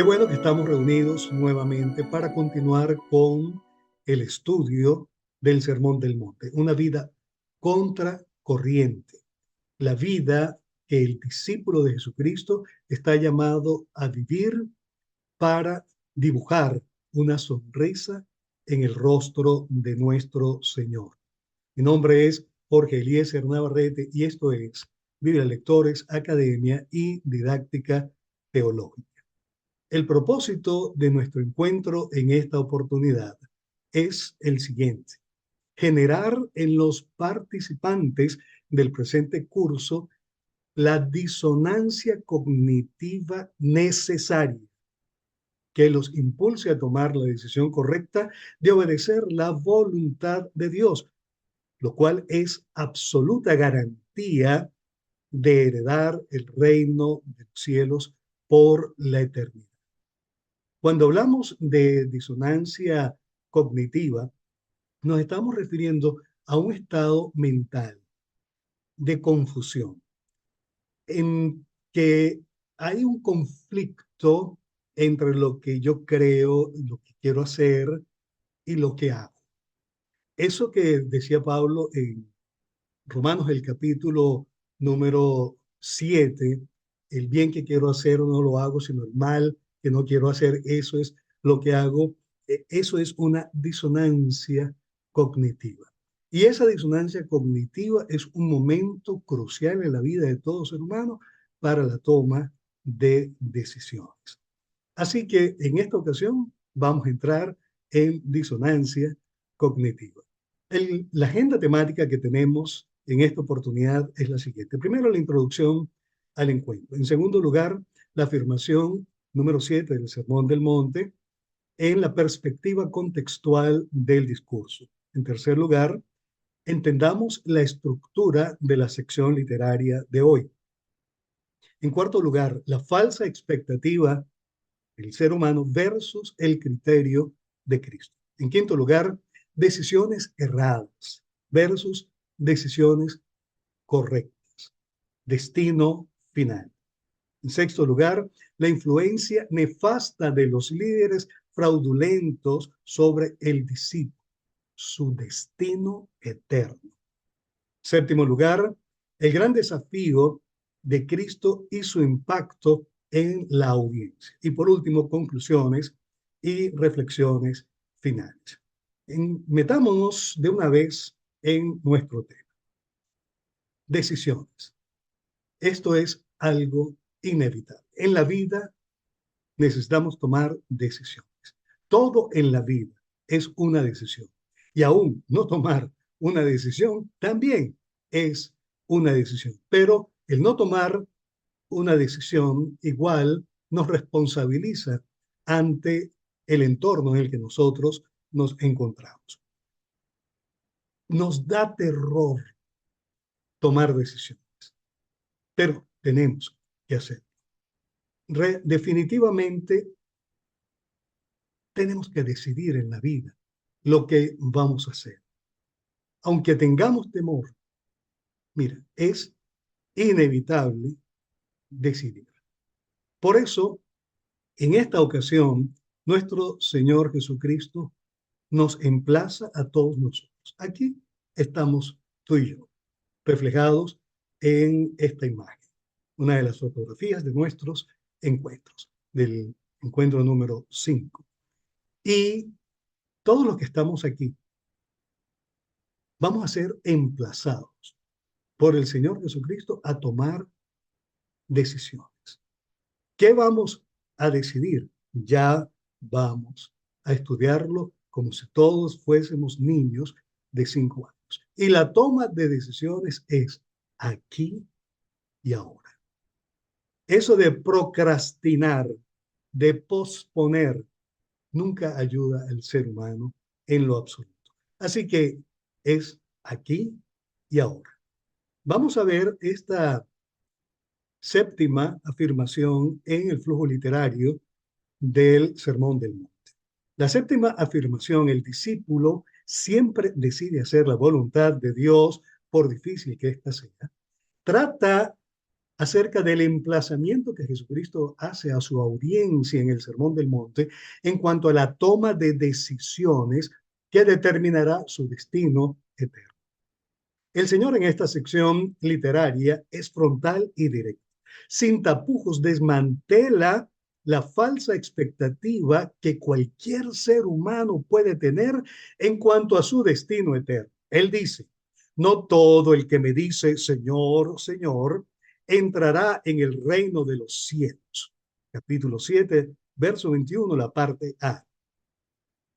Qué bueno que estamos reunidos nuevamente para continuar con el estudio del Sermón del Monte, una vida contracorriente, la vida que el discípulo de Jesucristo está llamado a vivir para dibujar una sonrisa en el rostro de nuestro Señor. Mi nombre es Jorge Eliezer Navarrete y esto es Biblia Lectores, Academia y Didáctica Teológica. El propósito de nuestro encuentro en esta oportunidad es el siguiente: generar en los participantes del presente curso la disonancia cognitiva necesaria que los impulse a tomar la decisión correcta de obedecer la voluntad de Dios, lo cual es absoluta garantía de heredar el reino de los cielos por la eternidad. Cuando hablamos de disonancia cognitiva, nos estamos refiriendo a un estado mental de confusión, en que hay un conflicto entre lo que yo creo, lo que quiero hacer y lo que hago. Eso que decía Pablo en Romanos, el capítulo número 7, el bien que quiero hacer no lo hago, sino el mal que no quiero hacer, eso es lo que hago. Eso es una disonancia cognitiva. Y esa disonancia cognitiva es un momento crucial en la vida de todo ser humano para la toma de decisiones. Así que en esta ocasión vamos a entrar en disonancia cognitiva. La agenda temática que tenemos en esta oportunidad es la siguiente. Primero, la introducción al encuentro. En segundo lugar, la afirmación número 7 del Sermón del Monte en la perspectiva contextual del discurso. En tercer lugar, entendamos la estructura de la sección literaria de hoy. En cuarto lugar, la falsa expectativa del ser humano versus el criterio de Cristo. En quinto lugar, decisiones erradas versus decisiones correctas. Destino final. En sexto lugar, la influencia nefasta de los líderes fraudulentos sobre el discípulo, su destino eterno. Séptimo lugar, el gran desafío de Cristo y su impacto en la audiencia. Y por último, conclusiones y reflexiones finales. Metámonos de una vez en nuestro tema. Decisiones. Esto es algo inevitable. En la vida necesitamos tomar decisiones. Todo en la vida es una decisión. Y aún no tomar una decisión también es una decisión. Pero el no tomar una decisión igual nos responsabiliza ante el entorno en el que nosotros nos encontramos. Nos da terror tomar decisiones, pero tenemos que hacerlo. Definitivamente tenemos que decidir en la vida lo que vamos a hacer. Aunque tengamos temor, mira, es inevitable decidir. Por eso, en esta ocasión, nuestro Señor Jesucristo nos emplaza a todos nosotros. Aquí estamos tú y yo, reflejados en esta imagen, una de las fotografías de nuestros encuentros, del encuentro número 5. Y todos los que estamos aquí vamos a ser emplazados por el Señor Jesucristo a tomar decisiones. ¿Qué vamos a decidir? Ya vamos a estudiarlo como si todos fuésemos niños de 5 años. Y la toma de decisiones es aquí y ahora. Eso de procrastinar, de posponer, nunca ayuda al ser humano en lo absoluto. Así que es aquí y ahora. Vamos a ver esta séptima afirmación en el flujo literario del Sermón del Monte. La séptima afirmación: el discípulo siempre decide hacer la voluntad de Dios, por difícil que ésta sea, trata acerca del emplazamiento que Jesucristo hace a su audiencia en el Sermón del Monte en cuanto a la toma de decisiones que determinará su destino eterno. El Señor en esta sección literaria es frontal y directo. Sin tapujos desmantela la falsa expectativa que cualquier ser humano puede tener en cuanto a su destino eterno. Él dice, no todo el que me dice Señor, Señor, entrará en el reino de los cielos. Capítulo 7, verso 21, la parte A.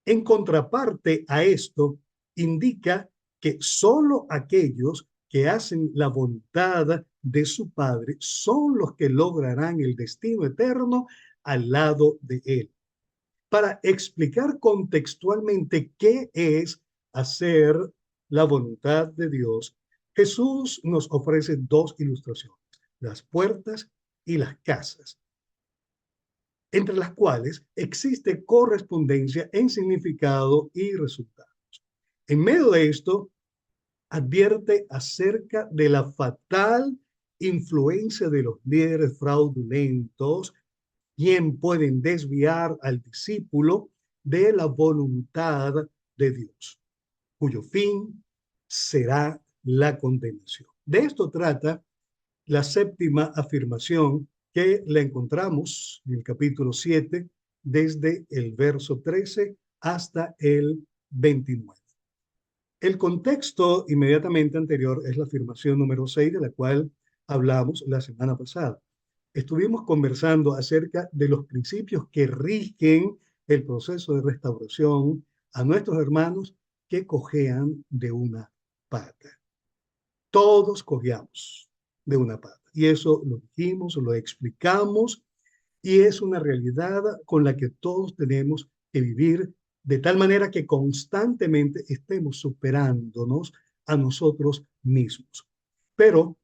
En contraparte a esto, indica que solo aquellos que hacen la voluntad de su Padre son los que lograrán el destino eterno al lado de Él. Para explicar contextualmente qué es hacer la voluntad de Dios, Jesús nos ofrece dos ilustraciones, las puertas y las casas, entre las cuales existe correspondencia en significado y resultados. En medio de esto, advierte acerca de la fatal influencia de los líderes fraudulentos, quien pueden desviar al discípulo de la voluntad de Dios, cuyo fin será la condenación. De esto trata la séptima afirmación que la encontramos en el capítulo 7, desde el verso 13 hasta el 29. El contexto inmediatamente anterior es la afirmación número 6, de la cual hablamos la semana pasada. Estuvimos conversando acerca de los principios que rigen el proceso de restauración a nuestros hermanos que cojean de una pata. Todos cojeamos de una pata. Y eso lo dijimos, lo explicamos, y es una realidad con la que todos tenemos que vivir de tal manera que constantemente estemos superándonos a nosotros mismos. Pero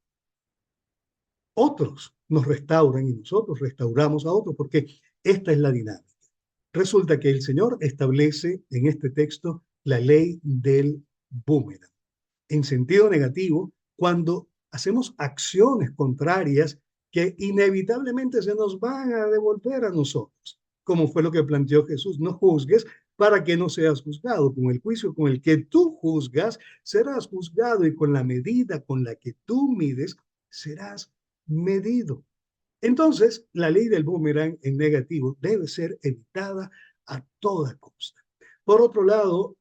otros nos restauran y nosotros restauramos a otros, porque esta es la dinámica. Resulta que el Señor establece en este texto la ley del boomerang. En sentido negativo, cuando hacemos acciones contrarias que inevitablemente se nos van a devolver a nosotros, como fue lo que planteó Jesús: no juzgues para que no seas juzgado. Con el juicio con el que tú juzgas, serás juzgado, y con la medida con la que tú mides, serás medido. Entonces, la ley del boomerang en negativo debe ser evitada a toda costa. Por otro lado,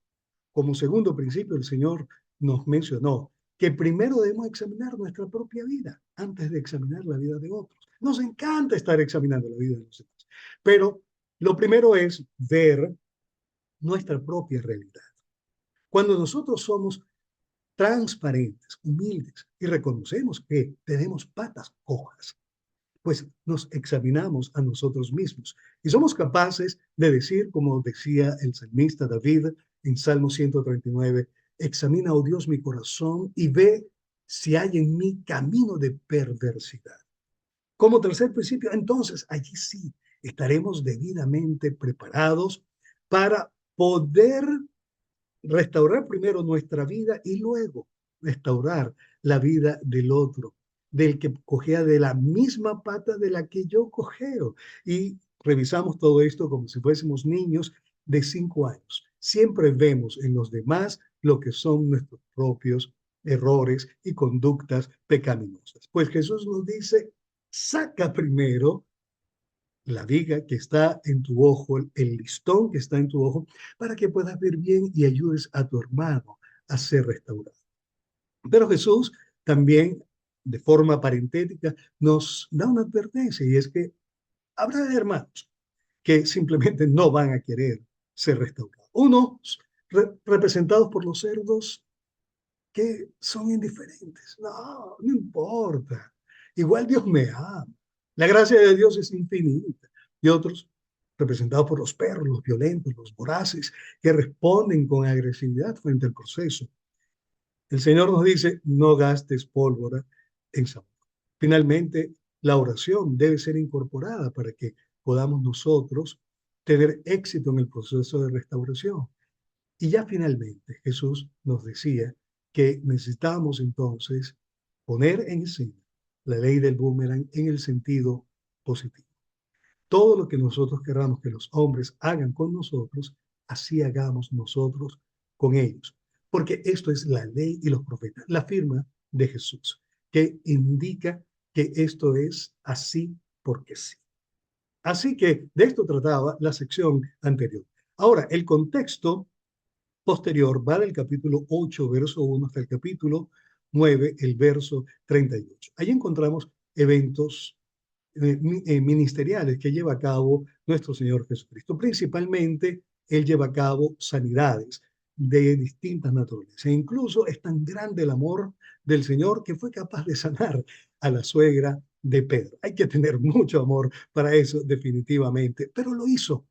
como segundo principio, el Señor nos mencionó que primero debemos examinar nuestra propia vida antes de examinar la vida de otros. Nos encanta estar examinando la vida de los demás, pero lo primero es ver nuestra propia realidad. Cuando nosotros somos transparentes, humildes y reconocemos que tenemos patas cojas, pues nos examinamos a nosotros mismos y somos capaces de decir, como decía el salmista David en Salmo 139, examina, oh Dios, mi corazón y ve si hay en mí camino de perversidad. Como tercer principio, entonces allí sí estaremos debidamente preparados para poder restaurar primero nuestra vida y luego restaurar la vida del otro, del que cojea de la misma pata de la que yo cojeo. Y revisamos todo esto como si fuésemos niños de 5 años. Siempre vemos en los demás lo que son nuestros propios errores y conductas pecaminosas. Pues Jesús nos dice, saca primero la viga que está en tu ojo, el listón que está en tu ojo, para que puedas ver bien y ayudes a tu hermano a ser restaurado. Pero Jesús también, de forma parentética, nos da una advertencia, y es que habrá hermanos que simplemente no van a querer ser restaurados. Unos representados por los cerdos que son indiferentes. No, no importa. Igual Dios me ama. La gracia de Dios es infinita. Y otros, representados por los perros, los violentos, los voraces, que responden con agresividad frente al proceso. El Señor nos dice, no gastes pólvora en Zamora. Finalmente, la oración debe ser incorporada para que podamos nosotros tener éxito en el proceso de restauración. Y ya finalmente Jesús nos decía que necesitamos entonces poner en escena la ley del boomerang en el sentido positivo. Todo lo que nosotros queramos que los hombres hagan con nosotros, así hagamos nosotros con ellos. Porque esto es la ley y los profetas, la firma de Jesús, que indica que esto es así porque sí. Así que de esto trataba la sección anterior. Ahora, el contexto posterior va del capítulo 8, verso 1, hasta el capítulo 9, el verso 38. Ahí encontramos eventos ministeriales que lleva a cabo nuestro Señor Jesucristo. Principalmente, Él lleva a cabo sanidades de distintas naturalezas. E incluso es tan grande el amor del Señor que fue capaz de sanar a la suegra de Pedro. Hay que tener mucho amor para eso, definitivamente, pero lo hizo.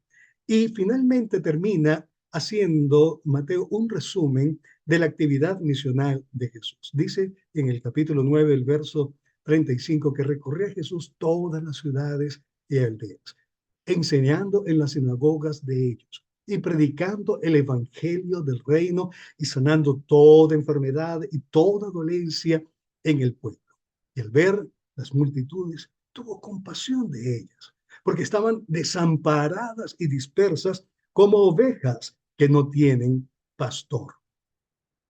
Y finalmente termina haciendo Mateo un resumen de la actividad misional de Jesús. Dice en el capítulo 9, el verso 35, que recorría Jesús todas las ciudades y aldeas, enseñando en las sinagogas de ellos y predicando el evangelio del reino y sanando toda enfermedad y toda dolencia en el pueblo. Y al ver las multitudes, tuvo compasión de ellas, porque estaban desamparadas y dispersas como ovejas que no tienen pastor.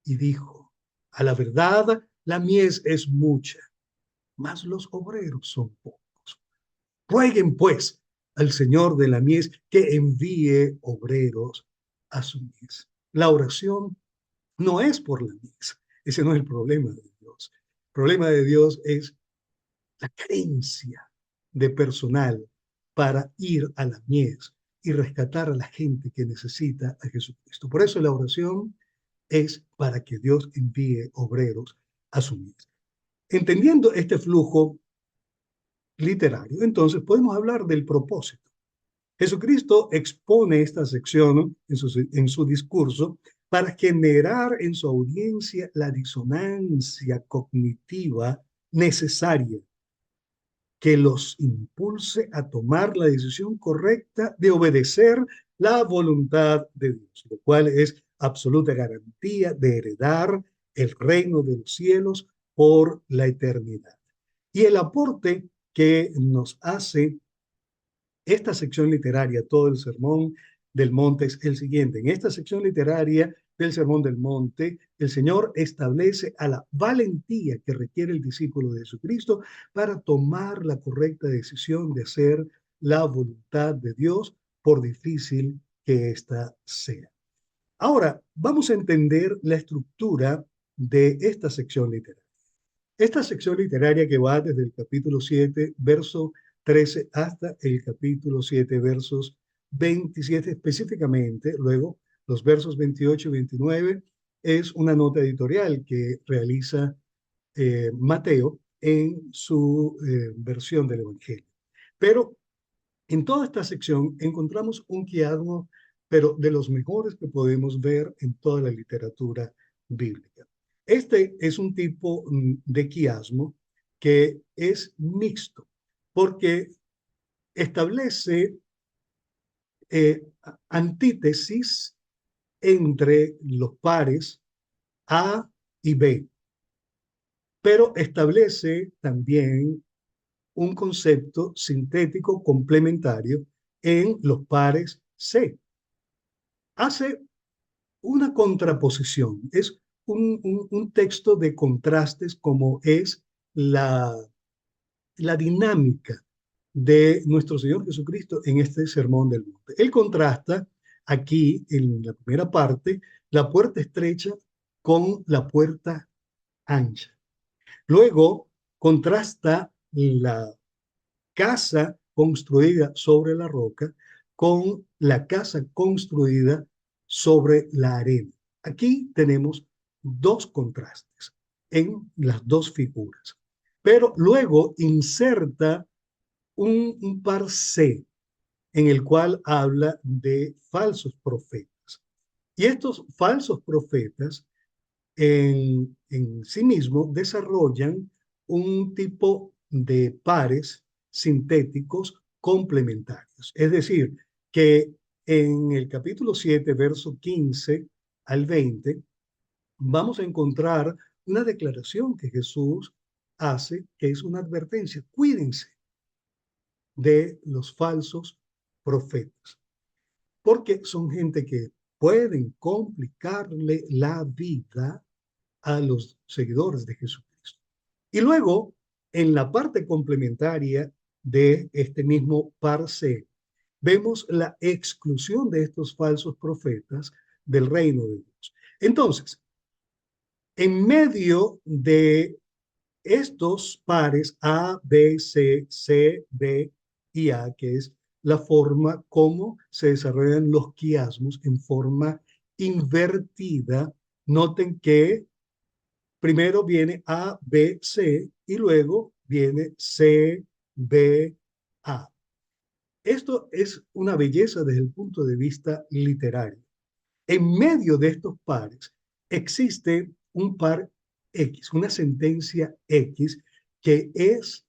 Y dijo, a la verdad, la mies es mucha, mas los obreros son pocos. Rueguen, pues, al Señor de la mies que envíe obreros a su mies. La oración no es por la mies. Ese no es el problema de Dios. El problema de Dios es la carencia de personal para ir a la mies y rescatar a la gente que necesita a Jesucristo. Por eso la oración es para que Dios envíe obreros a su mies. Entendiendo este flujo literario, entonces podemos hablar del propósito. Jesucristo expone esta sección en su discurso para generar en su audiencia la disonancia cognitiva necesaria que los impulse a tomar la decisión correcta de obedecer la voluntad de Dios, lo cual es absoluta garantía de heredar el reino de los cielos por la eternidad. Y el aporte que nos hace esta sección literaria, todo el Sermón del Monte, es el siguiente. En esta sección literaria del Sermón del Monte, el Señor establece a la valentía que requiere el discípulo de Jesucristo para tomar la correcta decisión de hacer la voluntad de Dios, por difícil que ésta sea. Ahora, vamos a entender la estructura de esta sección literaria. Esta sección literaria que va desde el capítulo 7, verso 13, hasta el capítulo 7, versos 27 específicamente, luego los versos 28 y 29, es una nota editorial que realiza Mateo en su versión del Evangelio. Pero en toda esta sección encontramos un quiasmo, pero de los mejores que podemos ver en toda la literatura bíblica. Este es un tipo de quiasmo que es mixto, porque establece antítesis entre los pares A y B, pero establece también un concepto sintético complementario en los pares C. Hace una contraposición, es un texto de contrastes como es la dinámica de nuestro Señor Jesucristo en este Sermón del Monte. Él contrasta aquí, en la primera parte, la puerta estrecha con la puerta ancha. Luego contrasta la casa construida sobre la roca con la casa construida sobre la arena. Aquí tenemos dos contrastes en las dos figuras, pero luego inserta un par C en el cual habla de falsos profetas. Y estos falsos profetas en sí mismos desarrollan un tipo de pares sintéticos complementarios. Es decir, que en el capítulo 7, verso 15 al 20, vamos a encontrar una declaración que Jesús hace, que es una advertencia. Cuídense de los falsos profetas, porque son gente que pueden complicarle la vida a los seguidores de Jesucristo. Y luego, en la parte complementaria de este mismo parse, vemos la exclusión de estos falsos profetas del reino de Dios. Entonces, en medio de estos pares A, B, C, C, B y A, que es la forma como se desarrollan los quiasmos en forma invertida, noten que primero viene A, B, C y luego viene C, B, A. Esto es una belleza desde el punto de vista literario. En medio de estos pares existe un par X, una sentencia X, que es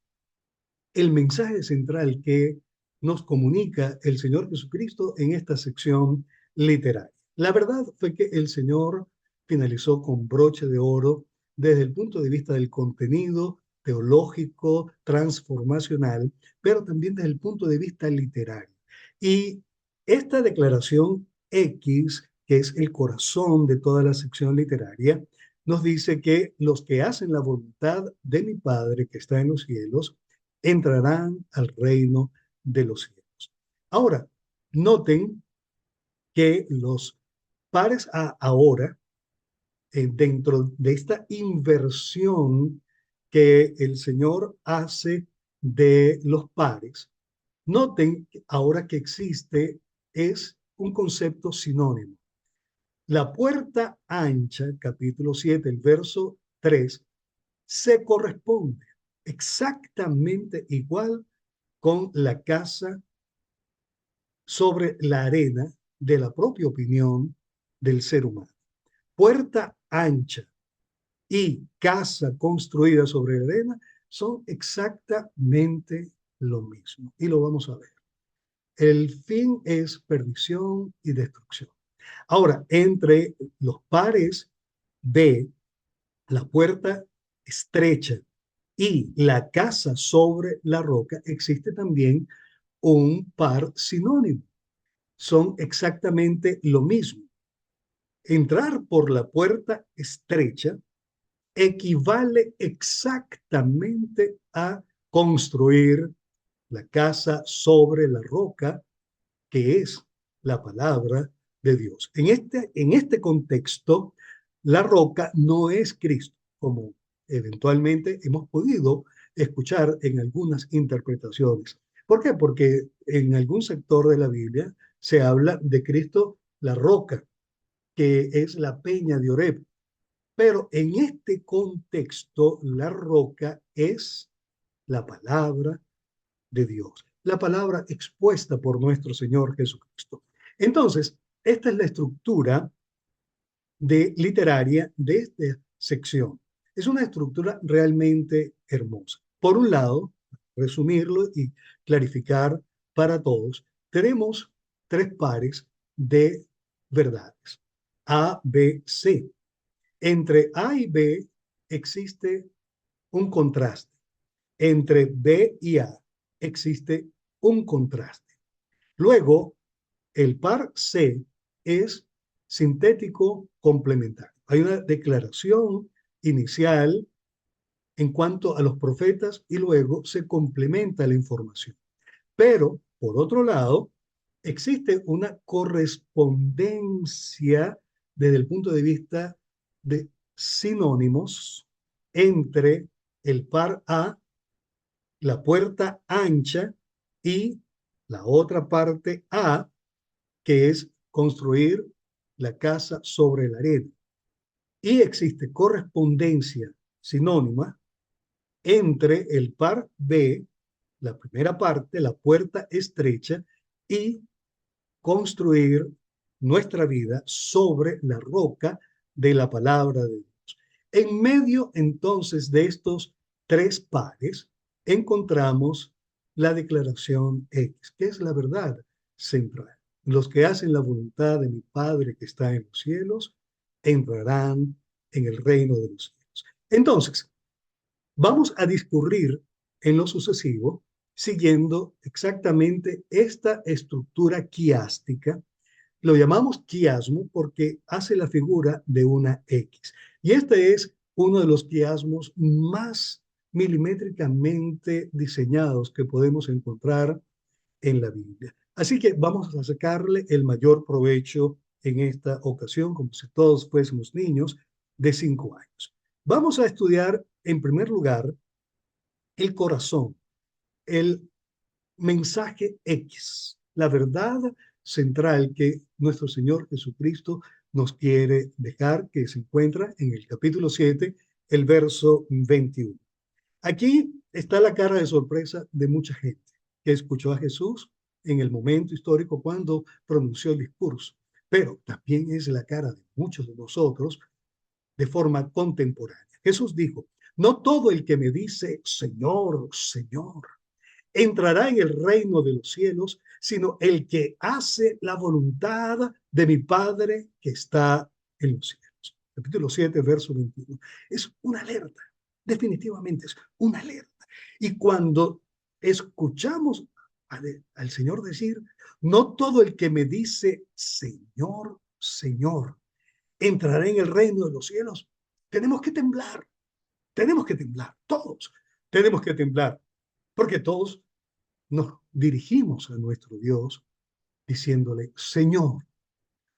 el mensaje central que nos comunica el Señor Jesucristo en esta sección literaria. La verdad fue que el Señor finalizó con broche de oro desde el punto de vista del contenido teológico, transformacional, pero también desde el punto de vista literario. Y esta declaración X, que es el corazón de toda la sección literaria, nos dice que los que hacen la voluntad de mi Padre que está en los cielos entrarán al reino de los cielos. Ahora, noten que los pares ahora, dentro de esta inversión que el Señor hace de los pares, noten ahora que existe es un concepto sinónimo. La puerta ancha, capítulo 7, el verso 3, se corresponde exactamente igual con la casa sobre la arena de la propia opinión del ser humano. Puerta ancha y casa construida sobre la arena son exactamente lo mismo. Y lo vamos a ver. El fin es perdición y destrucción. Ahora, entre los pares B, la puerta estrecha y la casa sobre la roca, existe también un par sinónimo. Son exactamente lo mismo. Entrar por la puerta estrecha equivale exactamente a construir la casa sobre la roca, que es la palabra de Dios. En este contexto, la roca no es Cristo, como eventualmente hemos podido escuchar en algunas interpretaciones. ¿Por qué? Porque en algún sector de la Biblia se habla de Cristo, la roca, que es la peña de Oreb. Pero en este contexto, la roca es la palabra de Dios, la palabra expuesta por nuestro Señor Jesucristo. Entonces, esta es la estructura literaria de esta sección. Es una estructura realmente hermosa. Por un lado, resumirlo y clarificar para todos, tenemos tres pares de verdades, A, B, C. Entre A y B existe un contraste. Entre B y A existe un contraste. Luego, el par C es sintético complementario. Hay una declaración inicial en cuanto a los profetas y luego se complementa la información. Pero, por otro lado, existe una correspondencia desde el punto de vista de sinónimos entre el par A, la puerta ancha, y la otra parte A, que es construir la casa sobre la arena. Y existe correspondencia sinónima entre el par B, la primera parte, la puerta estrecha, y construir nuestra vida sobre la roca de la palabra de Dios. En medio entonces de estos tres pares encontramos la declaración X, que es la verdad central. Los que hacen la voluntad de mi Padre que está en los cielos entrarán en el reino de los cielos. Entonces, Vamos a discurrir en lo sucesivo siguiendo exactamente esta estructura quiástica. Lo llamamos quiasmo porque hace la figura de una X. Y este es uno de los quiasmos más milimétricamente diseñados que podemos encontrar en la Biblia. Así que vamos a sacarle el mayor provecho en esta ocasión, como si todos fuésemos niños de 5 años. Vamos a estudiar, en primer lugar, el corazón, el mensaje X, la verdad central que nuestro Señor Jesucristo nos quiere dejar, que se encuentra en el capítulo 7, el verso 21. Aquí está la cara de sorpresa de mucha gente que escuchó a Jesús en el momento histórico cuando pronunció el discurso, pero también es la cara de muchos de nosotros de forma contemporánea. Jesús dijo, no todo el que me dice, Señor, Señor, entrará en el reino de los cielos, sino el que hace la voluntad de mi Padre que está en los cielos. Capítulo 7, verso 21. Es una alerta, definitivamente es una alerta. Y cuando escuchamos al Señor decir, no todo el que me dice, Señor, Señor, entrará en el reino de los cielos, tenemos que temblar, todos tenemos que temblar, porque todos nos dirigimos a nuestro Dios diciéndole, Señor,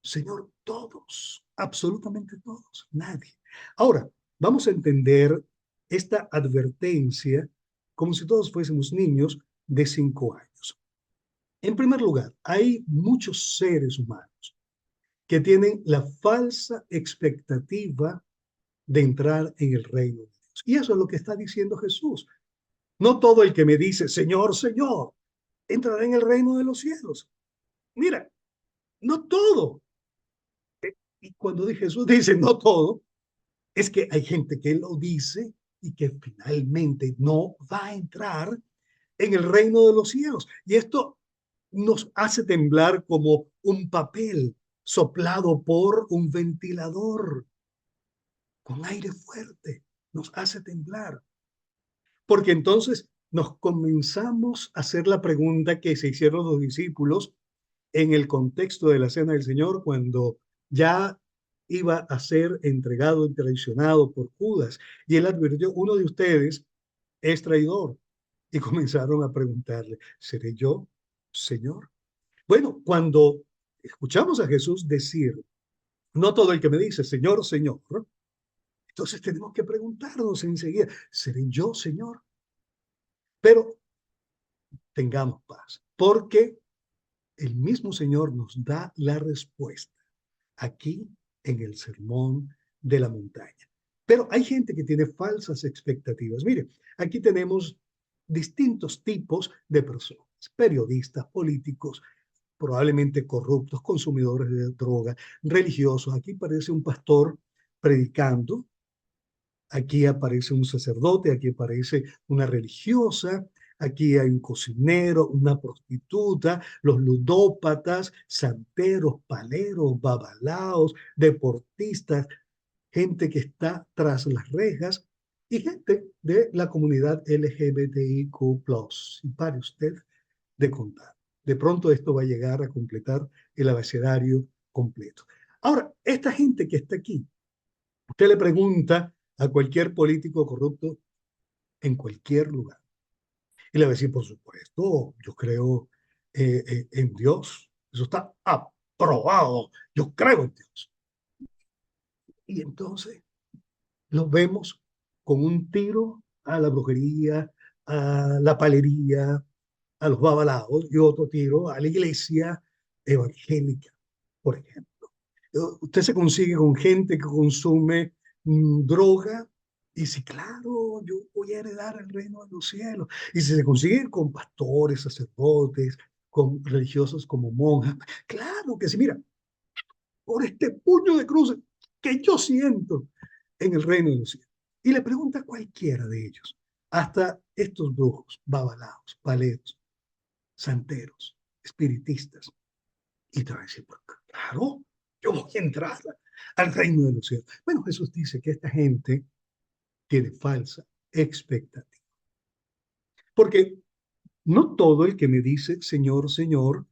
Señor, todos, absolutamente todos, nadie. Ahora, vamos a entender esta advertencia como si todos fuésemos niños de 5 años. En primer lugar, hay muchos seres humanos que tienen la falsa expectativa de entrar en el reino de Dios. Y eso es lo que está diciendo Jesús. No todo el que me dice, Señor, Señor, entrará en el reino de los cielos. Mira, no todo. Y cuando Jesús dice no todo, es que hay gente que lo dice y que finalmente no va a entrar en el reino de los cielos. Y esto nos hace temblar como un papel soplado por un ventilador con aire fuerte. Nos hace temblar. Porque entonces nos comenzamos a hacer la pregunta que se hicieron los discípulos en el contexto de la cena del Señor, cuando ya iba a ser entregado y traicionado por Judas. Y él advirtió, uno de ustedes es traidor. Y comenzaron a preguntarle, ¿seré yo, Señor? Bueno, cuando escuchamos a Jesús decir, no todo el que me dice, Señor, Señor, entonces tenemos que preguntarnos enseguida, ¿seré yo, Señor? Pero tengamos paz, porque el mismo Señor nos da la respuesta aquí en el Sermón de la Montaña. Pero hay gente que tiene falsas expectativas. Mire, aquí tenemos distintos tipos de personas, periodistas, políticos, probablemente corruptos, consumidores de droga, religiosos. Aquí aparece un pastor predicando, aquí aparece un sacerdote, aquí aparece una religiosa, aquí hay un cocinero, una prostituta, los ludópatas, santeros, paleros, babalaos, deportistas, gente que está tras las rejas y gente de la comunidad LGBTIQ+. Y pare usted de contar. De pronto esto va a llegar a completar el abecedario completo. Ahora, esta gente que está aquí, usted le pregunta a cualquier político corrupto en cualquier lugar. Y le va a decir, por supuesto, yo creo en Dios. Eso está aprobado. Yo creo en Dios. Y entonces los vemos con un tiro a la brujería, a la palería, a los babalaos y otro tiro a la iglesia evangélica, por ejemplo. Usted se consigue con gente que consume droga y dice, claro, yo voy a heredar el reino de los cielos. Y si se consigue con pastores, sacerdotes, con religiosos como monjas, claro que sí, mira, por este puño de cruz que yo siento en el reino de los cielos. Y le pregunta a cualquiera de ellos, hasta estos brujos, babalaos, paleros, santeros, espiritistas, y te va a decir, pues, claro, yo voy a entrar al reino de los cielos. Bueno, Jesús dice que esta gente tiene falsa expectativa. Porque no todo el que me dice Señor, Señor,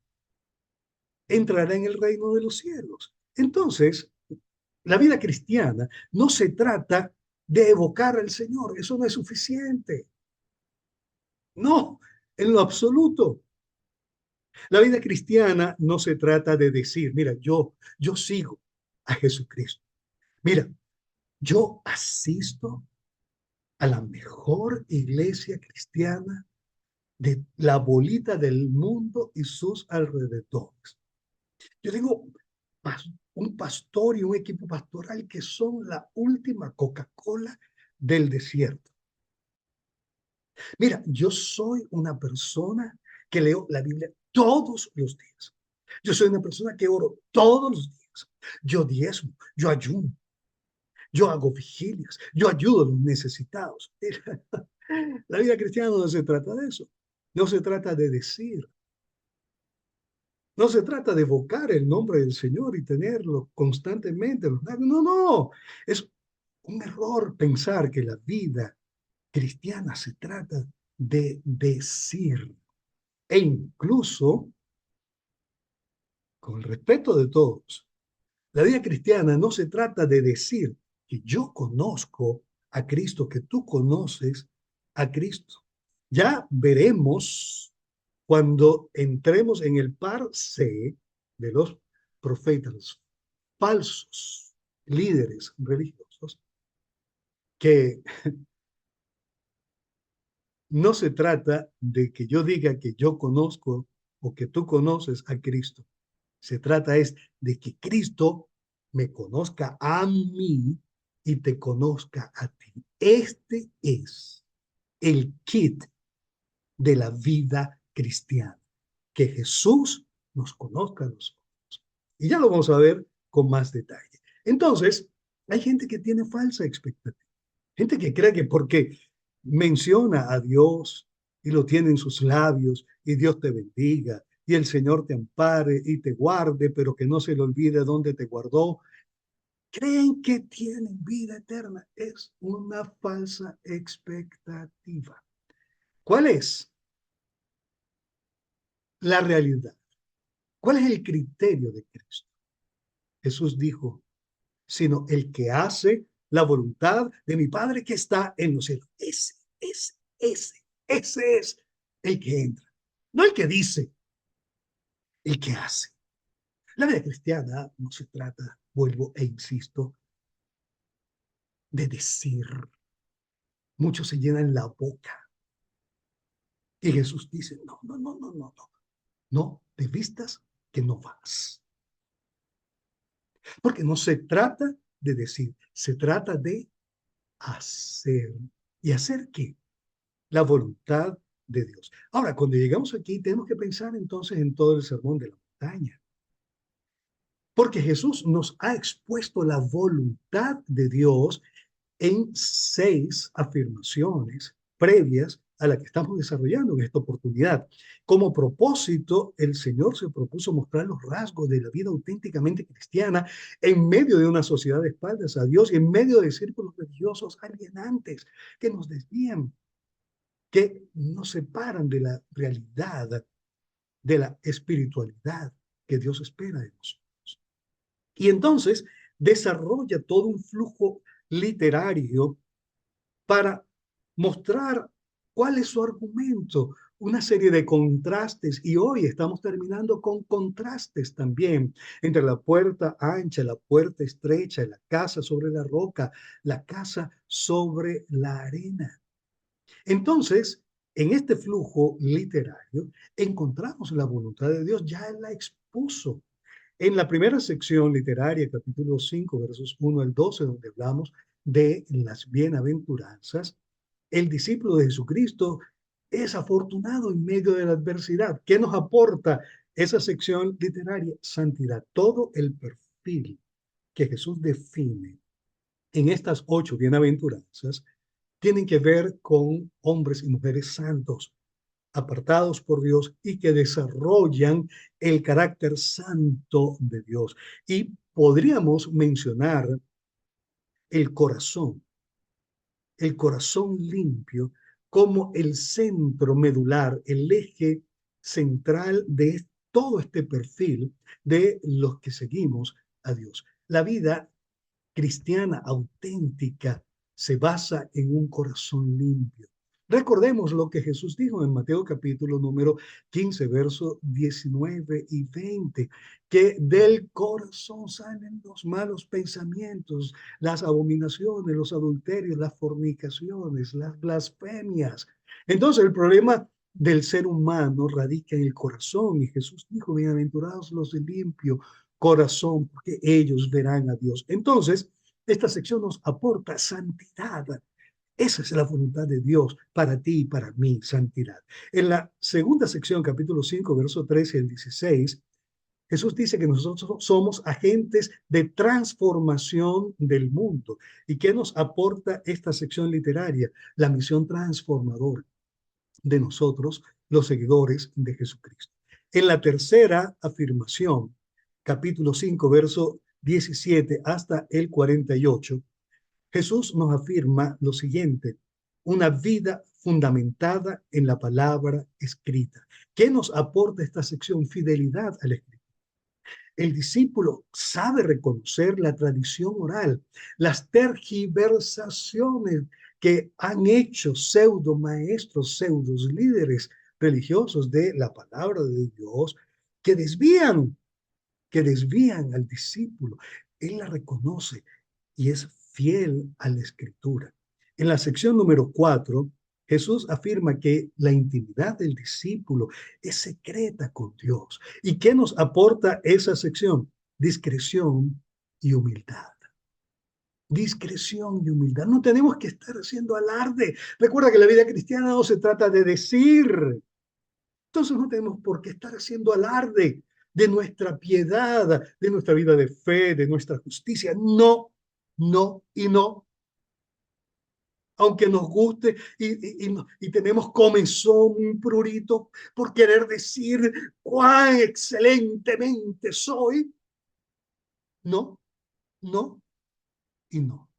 entrará en el reino de los cielos. Entonces, la vida cristiana no se trata de evocar al Señor, eso no es suficiente. No, en lo absoluto. La vida cristiana no se trata de decir, mira, yo sigo a Jesucristo. Mira, yo asisto a la mejor iglesia cristiana de la bolita del mundo y sus alrededores. Yo tengo un pastor y un equipo pastoral que son la última Coca-Cola del desierto. Mira, yo soy una persona que leo la Biblia todos los días. Yo soy una persona que oro todos los días. Yo diezmo, yo ayuno, yo hago vigilias, yo ayudo a los necesitados. La vida cristiana no se trata de eso. No se trata de decir. No se trata de evocar el nombre del Señor y tenerlo constantemente en los labios. No, no. Es un error pensar que la vida cristiana se trata de decir. E incluso, con el respeto de todos, la vida cristiana no se trata de decir que yo conozco a Cristo, que tú conoces a Cristo. Ya veremos cuando entremos en el par C de los profetas, los falsos líderes religiosos, que no se trata de que yo diga que yo conozco o que tú conoces a Cristo. Se trata es de que Cristo me conozca a mí y te conozca a ti. Este es el kit de la vida cristiana. Que Jesús nos conozca a nosotros. Y ya lo vamos a ver con más detalle. Entonces, hay gente que tiene falsa expectativa. Gente que cree que porque menciona a Dios y lo tiene en sus labios y Dios te bendiga y el Señor te ampare y te guarde, pero que no se le olvide dónde te guardó, creen que tienen vida eterna. Es una falsa expectativa. ¿Cuál es la realidad? ¿Cuál es el criterio de Cristo? Jesús dijo, sino el que hace la voluntad de mi Padre que está en los cielos. Ese es el que entra. No el que dice, el que hace. La vida cristiana no se trata, vuelvo e insisto, de decir. Muchos se llenan la boca. Y Jesús dice, no, no, no, no, no, no. No te vistas que no vas. Porque no se trata de decir, se trata de hacer. ¿Y hacer qué? La voluntad de Dios. Ahora, cuando llegamos aquí, tenemos que pensar entonces en todo el sermón de la montaña. Porque Jesús nos ha expuesto la voluntad de Dios en 6 afirmaciones previas a la que estamos desarrollando en esta oportunidad. Como propósito, el Señor se propuso mostrar los rasgos de la vida auténticamente cristiana en medio de una sociedad de espaldas a Dios y en medio de círculos religiosos alienantes que nos desvían, que nos separan de la realidad, de la espiritualidad que Dios espera de nosotros. Y entonces desarrolla todo un flujo literario para mostrar cuál es su argumento, una serie de contrastes, y hoy estamos terminando con contrastes también entre la puerta ancha, la puerta estrecha, la casa sobre la roca, la casa sobre la arena. Entonces, en este flujo literario encontramos la voluntad de Dios, ya Él la expuso. En la primera sección literaria, capítulo 5, versos 1 al 12, donde hablamos de las bienaventuranzas, el discípulo de Jesucristo es afortunado en medio de la adversidad. ¿Qué nos aporta esa sección literaria? Santidad, todo el perfil que Jesús define en estas 8 bienaventuranzas tienen que ver con hombres y mujeres santos, apartados por Dios y que desarrollan el carácter santo de Dios. Y podríamos mencionar el corazón el corazón limpio como el centro medular, el eje central de todo este perfil de los que seguimos a Dios. La vida cristiana auténtica se basa en un corazón limpio. Recordemos lo que Jesús dijo en Mateo capítulo número 15, versos 19 y 20, que del corazón salen los malos pensamientos, las abominaciones, los adulterios, las fornicaciones, las blasfemias. Entonces el problema del ser humano radica en el corazón, y Jesús dijo, bienaventurados los de limpio corazón, porque ellos verán a Dios. Entonces, esta sección nos aporta santidad. Esa es la voluntad de Dios para ti y para mí, santidad. En la segunda sección, capítulo 5, verso 13 al 16, Jesús dice que nosotros somos agentes de transformación del mundo. ¿Y qué nos aporta esta sección literaria? La misión transformadora de nosotros, los seguidores de Jesucristo. En la tercera afirmación, capítulo 5, verso 17 hasta el 48, Jesús nos afirma lo siguiente: una vida fundamentada en la palabra escrita. ¿Qué nos aporta esta sección? Fidelidad a la escritura. El discípulo sabe reconocer la tradición oral, las tergiversaciones que han hecho pseudo maestros, pseudos líderes religiosos de la palabra de Dios, que desvían al discípulo. Él la reconoce y es fiel a la escritura. En la sección número 4, Jesús afirma que la intimidad del discípulo es secreta con Dios. ¿Y qué nos aporta esa sección? Discreción y humildad. Discreción y humildad. No tenemos que estar haciendo alarde. Recuerda que la vida cristiana no se trata de decir. Entonces no tenemos por qué estar haciendo alarde de nuestra piedad, de nuestra vida de fe, de nuestra justicia. No, no y no. Aunque nos guste y tenemos comezón, un prurito por querer decir cuán excelentemente soy. No, no y no.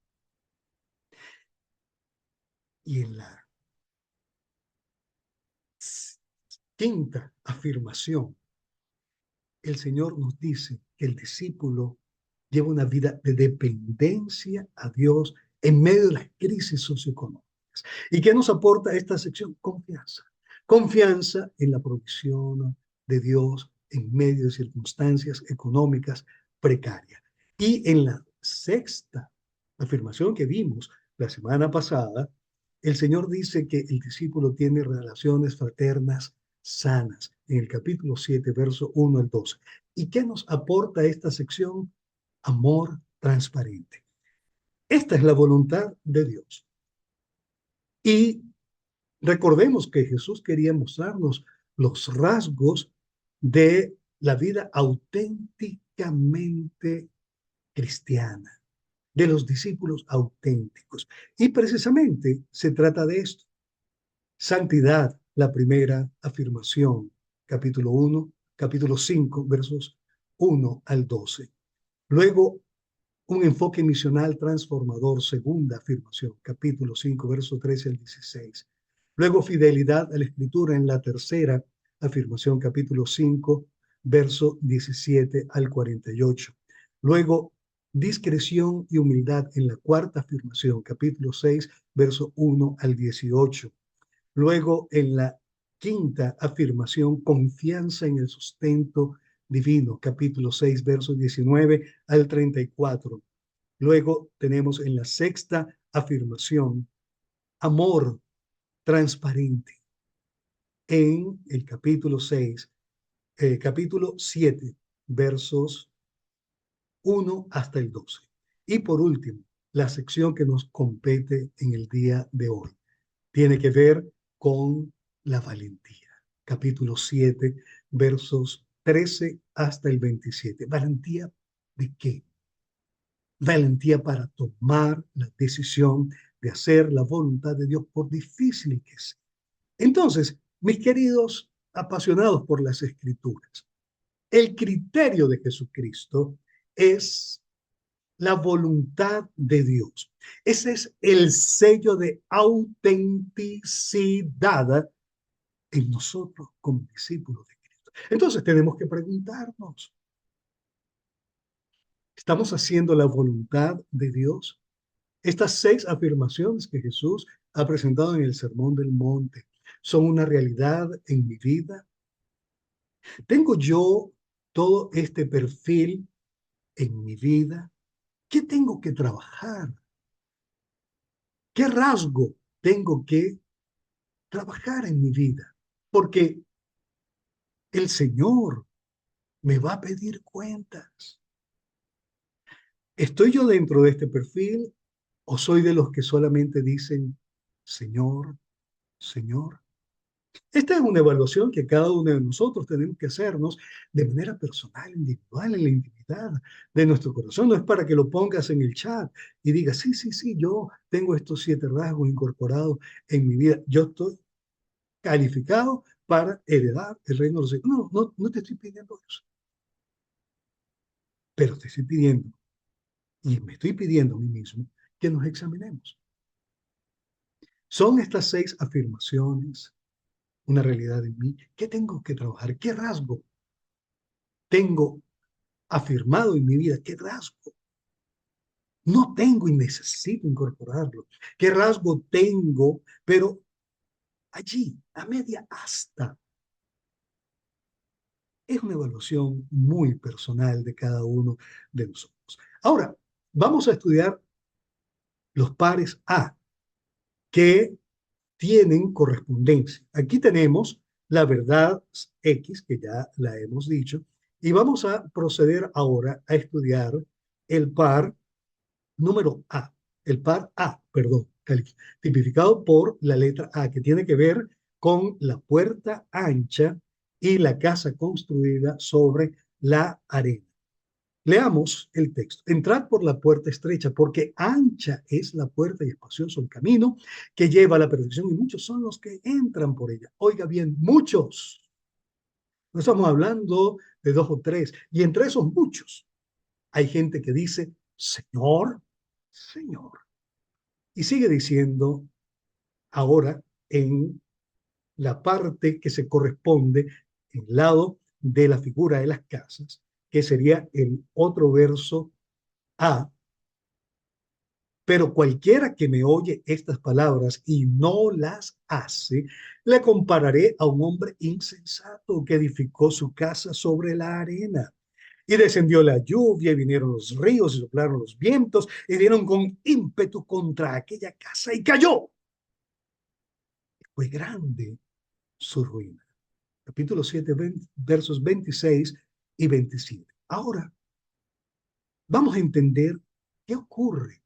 Y en la quinta afirmación, el Señor nos dice que el discípulo lleva una vida de dependencia a Dios en medio de las crisis socioeconómicas. ¿Y qué nos aporta esta sección? Confianza. Confianza en la provisión de Dios en medio de circunstancias económicas precarias. Y en la sexta afirmación que vimos la semana pasada, el Señor dice que el discípulo tiene relaciones fraternas sanas, en el capítulo 7, verso 1 al 12. ¿Y qué nos aporta esta sección? Amor transparente. Esta es la voluntad de Dios. Y recordemos que Jesús quería mostrarnos los rasgos de la vida auténticamente cristiana, de los discípulos auténticos. Y precisamente se trata de esto. Santidad, la primera afirmación, capítulo 1, capítulo 5, versos 1 al 12. Luego, un enfoque misional transformador, segunda afirmación, capítulo 5, verso 13 al 16. Luego, fidelidad a la escritura en la tercera afirmación, capítulo 5, verso 17 al 48. Luego, discreción y humildad en la cuarta afirmación, capítulo 6, verso 1 al 18. Luego, en la quinta afirmación, confianza en el sustento divino, capítulo 6, versos 19 al 34. Luego tenemos en la sexta afirmación, amor transparente, en el capítulo 6, capítulo 7, versos 1 hasta el 12. Y por último, la sección que nos compete en el día de hoy tiene que ver con la valentía. Capítulo 7, versos 13 hasta el 27. ¿Valentía de qué? Valentía para tomar la decisión de hacer la voluntad de Dios, por difícil que sea. Entonces, mis queridos apasionados por las Escrituras, el criterio de Jesucristo es la voluntad de Dios. Ese es el sello de autenticidad en nosotros como discípulos de Cristo. Entonces tenemos que preguntarnos, ¿estamos haciendo la voluntad de Dios? Estas 6 afirmaciones que Jesús ha presentado en el Sermón del Monte son una realidad en mi vida. ¿Tengo yo todo este perfil en mi vida? ¿Qué tengo que trabajar? ¿Qué rasgo tengo que trabajar en mi vida? Porque el Señor me va a pedir cuentas. ¿Estoy yo dentro de este perfil o soy de los que solamente dicen, Señor, Señor? Esta es una evaluación que cada uno de nosotros tenemos que hacernos de manera personal, individual, en la intimidad de nuestro corazón. No es para que lo pongas en el chat y digas, sí, sí, sí, yo tengo estos 7 rasgos incorporados en mi vida. Yo estoy calificado para heredar el reino de los cielos. No, no, no te estoy pidiendo eso, pero te estoy pidiendo, y me estoy pidiendo a mí mismo, que nos examinemos. ¿Son estas 6 afirmaciones una realidad en mí? ¿Qué tengo que trabajar? ¿Qué rasgo tengo afirmado en mi vida? ¿Qué rasgo no tengo y necesito incorporarlo? ¿Qué rasgo tengo, pero allí, a media asta? Es una evaluación muy personal de cada uno de nosotros. Ahora, vamos a estudiar los pares A, que tienen correspondencia. Aquí tenemos la verdad X, que ya la hemos dicho, y vamos a proceder ahora a estudiar el par número A, el par A, perdón, tipificado por la letra A, que tiene que ver con la puerta ancha y la casa construida sobre la arena. Leamos el texto. Entrad por la puerta estrecha, porque ancha es la puerta y espacioso el camino que lleva a la perfección, y muchos son los que entran por ella. Oiga bien, muchos. No estamos hablando de 2 o 3. Y entre esos muchos hay gente que dice, Señor, Señor. Y sigue diciendo ahora en la parte que se corresponde en el lado de la figura de las casas, que sería el otro verso A. Pero cualquiera que me oye estas palabras y no las hace, le compararé a un hombre insensato que edificó su casa sobre la arena. Y descendió la lluvia, y vinieron los ríos, y soplaron los vientos, y dieron con ímpetu contra aquella casa, y cayó. Fue grande su ruina. Capítulo 7, versos 26 y 27. Ahora, vamos a entender qué ocurre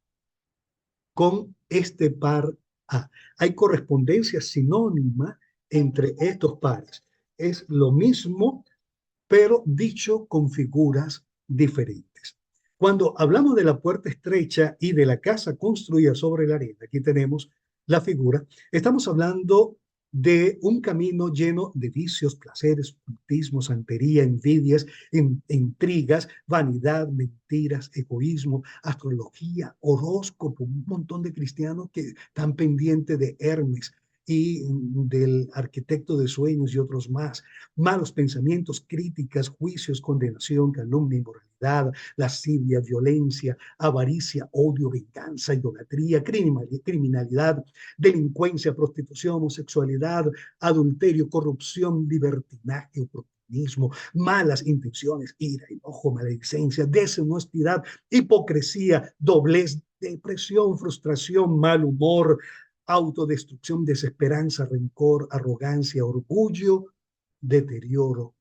con este par A. Hay correspondencia sinónima entre estos pares. Es lo mismo, pero dicho con figuras diferentes. Cuando hablamos de la puerta estrecha y de la casa construida sobre la arena, aquí tenemos la figura, estamos hablando de un camino lleno de vicios, placeres, ocultismo, santería, envidias, intrigas, vanidad, mentiras, egoísmo, astrología, horóscopo, un montón de cristianos que están pendientes de Hermes y del arquitecto de sueños y otros más. Malos pensamientos, críticas, juicios, condenación, calumnia, inmoralidad, lascivia, violencia, avaricia, odio, venganza, idolatría, criminalidad, delincuencia, prostitución, homosexualidad, adulterio, corrupción, libertinaje, oportunismo, malas intenciones, ira, enojo, maledicencia, deshonestidad, hipocresía, doblez, depresión, frustración, mal humor, autodestrucción, desesperanza, rencor, arrogancia, orgullo, deterioro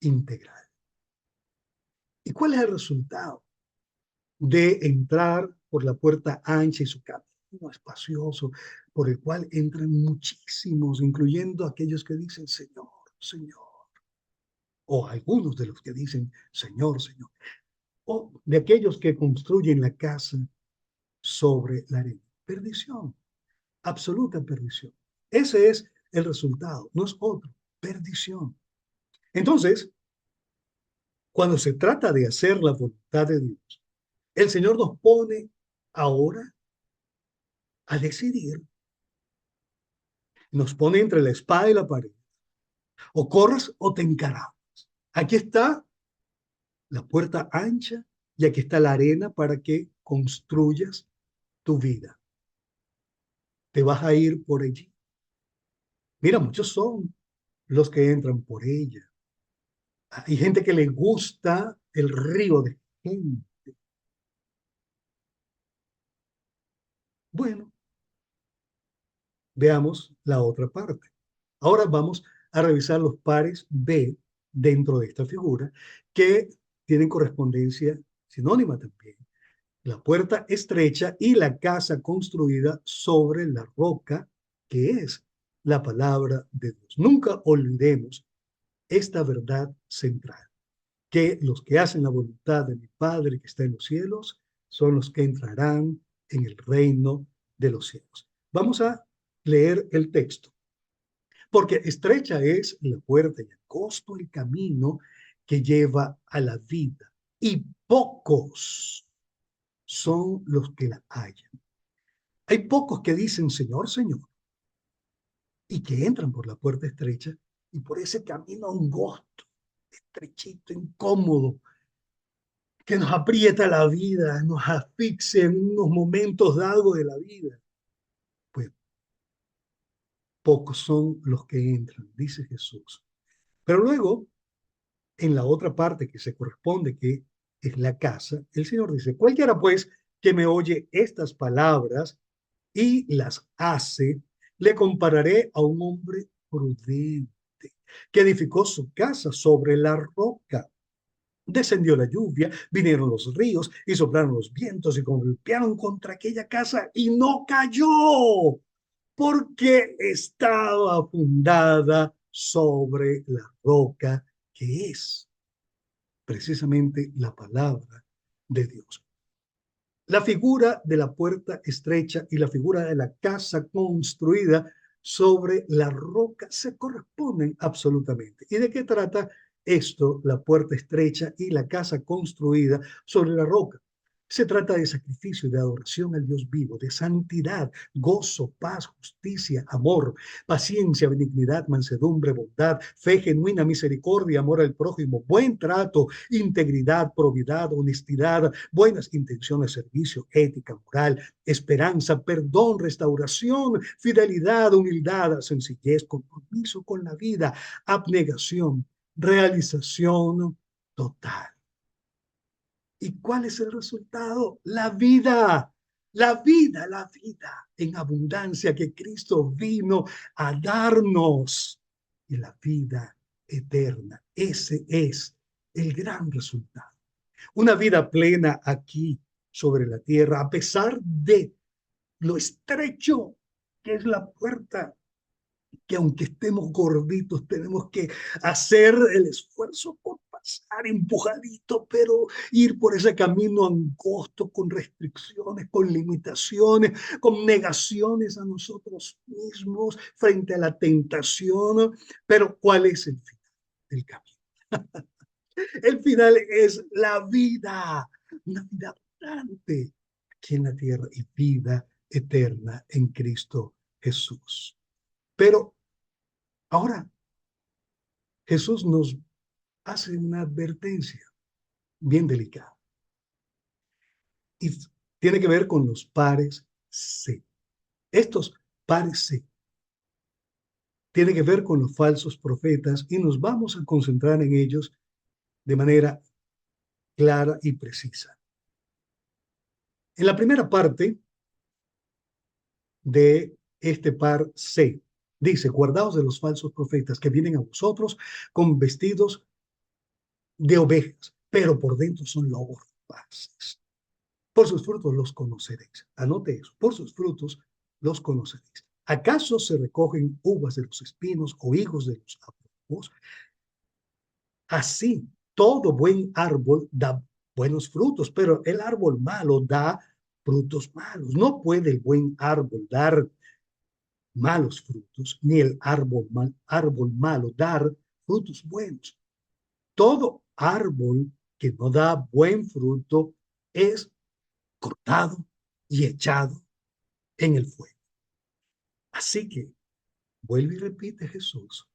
integral. ¿Y cuál es el resultado de entrar por la puerta ancha y su camino espacioso, por el cual entran muchísimos, incluyendo aquellos que dicen Señor, Señor, o algunos de los que dicen Señor, Señor, o de aquellos que construyen la casa sobre la arena? Perdición, absoluta perdición. Ese es el resultado, no es otro, perdición. Entonces, cuando se trata de hacer la voluntad de Dios, el Señor nos pone ahora a decidir. Nos pone entre la espada y la pared. O corres o te encaramos. Aquí está la puerta ancha y aquí está la arena para que construyas tu vida. Te vas a ir por allí. Mira, muchos son los que entran por ella. Hay gente que le gusta el río de gente. Bueno, veamos la otra parte. Ahora vamos a revisar los pares B dentro de esta figura que tienen correspondencia sinónima también. La puerta estrecha y la casa construida sobre la roca, que es la palabra de Dios. Nunca olvidemos esta verdad central, que los que hacen la voluntad de mi Padre que está en los cielos son los que entrarán en el reino de los cielos. Vamos a leer el texto, porque estrecha es la puerta y angosto el camino que lleva a la vida, y pocos son los que la hallan. Hay pocos que dicen Señor, Señor, y que entran por la puerta estrecha y por ese camino angosto, estrechito, incómodo, que nos aprieta la vida, nos asfixia en unos momentos dados de la vida. Pues pocos son los que entran, dice Jesús. Pero luego, en la otra parte que se corresponde, que es la casa, el Señor dice, cualquiera pues que me oye estas palabras y las hace, le compararé a un hombre prudente que edificó su casa sobre la roca. Descendió la lluvia, vinieron los ríos y soplaron los vientos y golpearon contra aquella casa y no cayó, porque estaba fundada sobre la roca que es precisamente la palabra de Dios. La figura de la puerta estrecha y la figura de la casa construida sobre la roca se corresponden absolutamente. ¿Y de qué trata esto, la puerta estrecha y la casa construida sobre la roca? Se trata de sacrificio, de adoración al Dios vivo, de santidad, gozo, paz, justicia, amor, paciencia, benignidad, mansedumbre, bondad, fe genuina, misericordia, amor al prójimo, buen trato, integridad, probidad, honestidad, buenas intenciones, servicio, ética, moral, esperanza, perdón, restauración, fidelidad, humildad, sencillez, compromiso con la vida, abnegación, realización total. ¿Y cuál es el resultado? La vida en abundancia que Cristo vino a darnos y la vida eterna. Ese es el gran resultado. Una vida plena aquí sobre la tierra, a pesar de lo estrecho que es la puerta, que aunque estemos gorditos, tenemos que hacer el esfuerzo por pasar empujadito, pero ir por ese camino angosto, con restricciones, con limitaciones, con negaciones a nosotros mismos frente a la tentación. Pero ¿cuál es el final del camino? El final es la vida, una vida abundante aquí en la tierra y vida eterna en Cristo Jesús. Pero ahora Jesús nos hace una advertencia bien delicada y tiene que ver con los pares C. Estos pares C tienen que ver con los falsos profetas y nos vamos a concentrar en ellos de manera clara y precisa. En la primera parte de este par C, dice, guardaos de los falsos profetas que vienen a vosotros con vestidos de ovejas, pero por dentro son lobos rapaces. Por sus frutos los conoceréis. Anote eso. Por sus frutos los conoceréis. ¿Acaso se recogen uvas de los espinos o higos de los abrojos? Así, todo buen árbol da buenos frutos, pero el árbol malo da frutos malos. No puede el buen árbol dar malos frutos, ni el árbol malo dar frutos buenos. Todo árbol que no da buen fruto es cortado y echado en el fuego. Así que, vuelve y repite Jesús,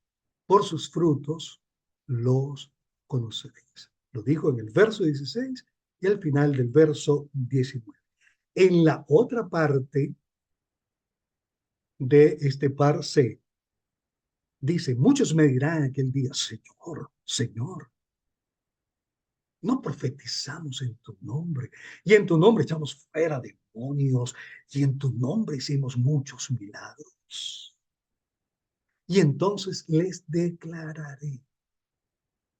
por sus frutos los conoceréis. Lo dijo en el verso 16 y al final del verso 19. En la otra parte de este par C, dice, muchos me dirán aquel día, Señor, Señor, no profetizamos en tu nombre, y en tu nombre echamos fuera demonios, y en tu nombre hicimos muchos milagros. Y entonces les declararé,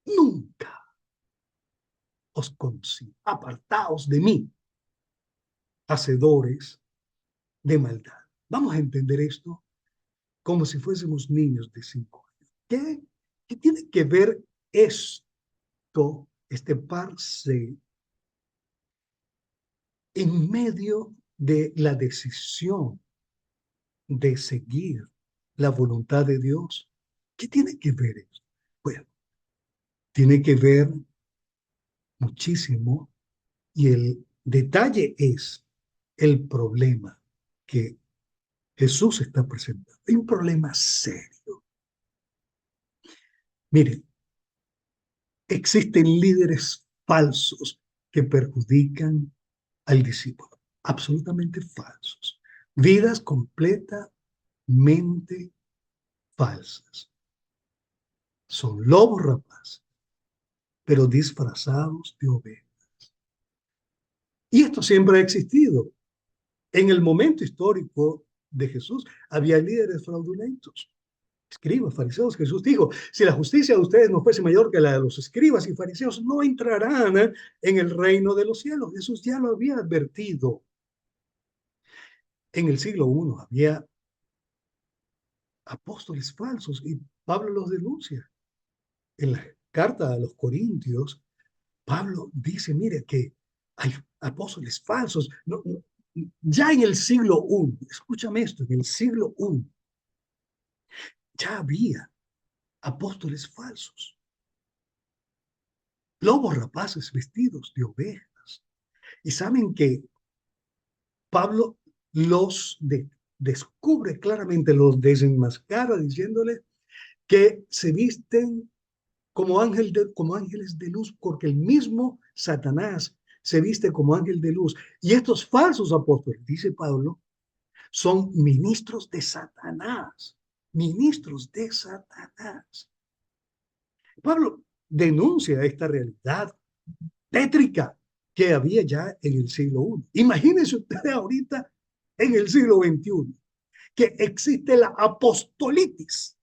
nunca os conocí, apartaos de mí, hacedores de maldad. Vamos a entender esto como si fuésemos niños de 5 años. ¿Qué tiene que ver esto, este par C, en medio de la decisión de seguir la voluntad de Dios? ¿Qué tiene que ver esto? Bueno, tiene que ver muchísimo y el detalle es el problema que Jesús está presentando. Hay un problema serio. Miren, existen líderes falsos que perjudican al discípulo, absolutamente falsos. Vidas completamente falsas. Son lobos rapaces, pero disfrazados de ovejas. Y esto siempre ha existido. En el momento histórico de Jesús había líderes fraudulentos, escribas, fariseos. Jesús dijo, si la justicia de ustedes no fuese mayor que la de los escribas y fariseos, no entrarán en el reino de los cielos. Jesús ya lo había advertido. En el siglo I había apóstoles falsos y Pablo los denuncia. En la carta a los Corintios, Pablo dice, mire que hay apóstoles falsos. Ya en el siglo I, escúchame esto, en el siglo I ya había apóstoles falsos, lobos rapaces vestidos de ovejas. Y saben que Pablo descubre claramente, los desenmascara diciéndole que se visten como ángeles de luz, porque el mismo Satanás se viste como ángel de luz. Y estos falsos apóstoles, dice Pablo, son ministros de Satanás, ministros de Satanás. Pablo denuncia esta realidad tétrica que había ya en el siglo I. Imagínense ustedes ahorita en el siglo XXI, que existe la apostolitis,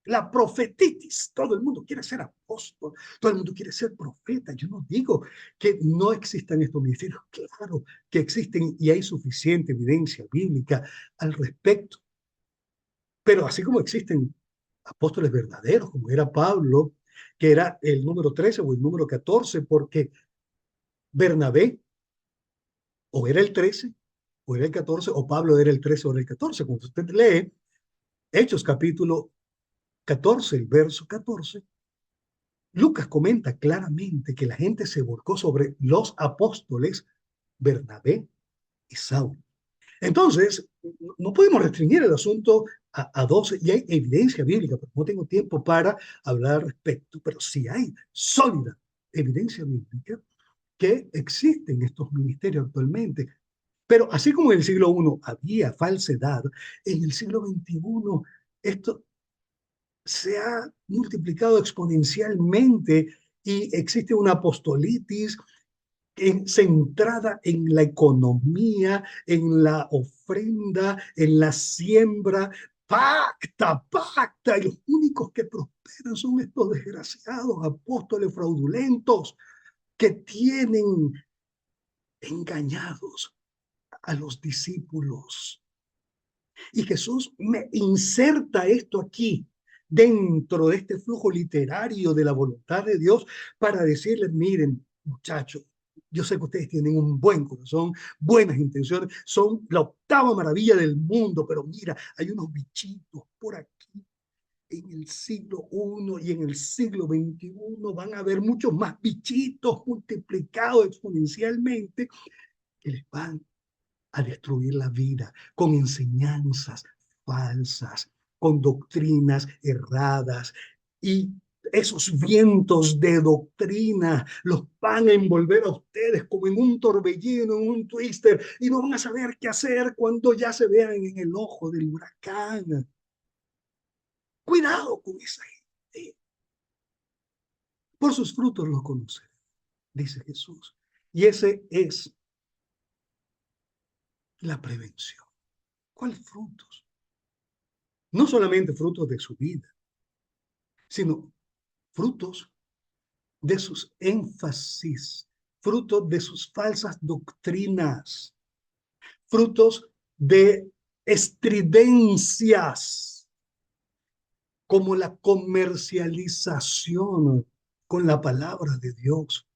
la profetitis. Todo el mundo quiere ser apóstol, todo el mundo quiere ser profeta. Yo no digo que no existan estos ministerios, claro que existen y hay suficiente evidencia bíblica al respecto. Pero así como existen apóstoles verdaderos, como era Pablo, que era el número 13 o el número 14, porque Bernabé o era el 13 o era el 14, o Pablo era el 13 o era el 14. Cuando usted lee Hechos capítulo 14, el verso 14, Lucas comenta claramente que la gente se volcó sobre los apóstoles Bernabé y Saulo. Entonces, no podemos restringir el asunto a 12, y hay evidencia bíblica, pero no tengo tiempo para hablar al respecto, pero sí hay sólida evidencia bíblica que existen estos ministerios actualmente. Pero así como en el siglo I había falsedad, en el siglo XXI esto se ha multiplicado exponencialmente y existe una apostolitis centrada en la economía, en la ofrenda, en la siembra. Pacta, pacta, y los únicos que prosperan son estos desgraciados apóstoles fraudulentos que tienen engañados a los discípulos. Y Jesús me inserta esto aquí, dentro de este flujo literario de la voluntad de Dios, para decirles, miren, muchachos, yo sé que ustedes tienen un buen corazón, buenas intenciones, son la octava maravilla del mundo, pero mira, hay unos bichitos por aquí. En el siglo I y en el siglo XXI van a haber muchos más bichitos multiplicados exponencialmente que les van a destruir la vida con enseñanzas falsas, con doctrinas erradas, y esos vientos de doctrina los van a envolver a ustedes como en un torbellino, en un twister, y no van a saber qué hacer cuando ya se vean en el ojo del huracán. Cuidado con esa gente. Por sus frutos los conocerán, dice Jesús. Y ese es la prevención. ¿Cuáles frutos? No solamente frutos de su vida, sino frutos de sus énfasis, frutos de sus falsas doctrinas, frutos de estridencias, como la comercialización con la palabra de Dios,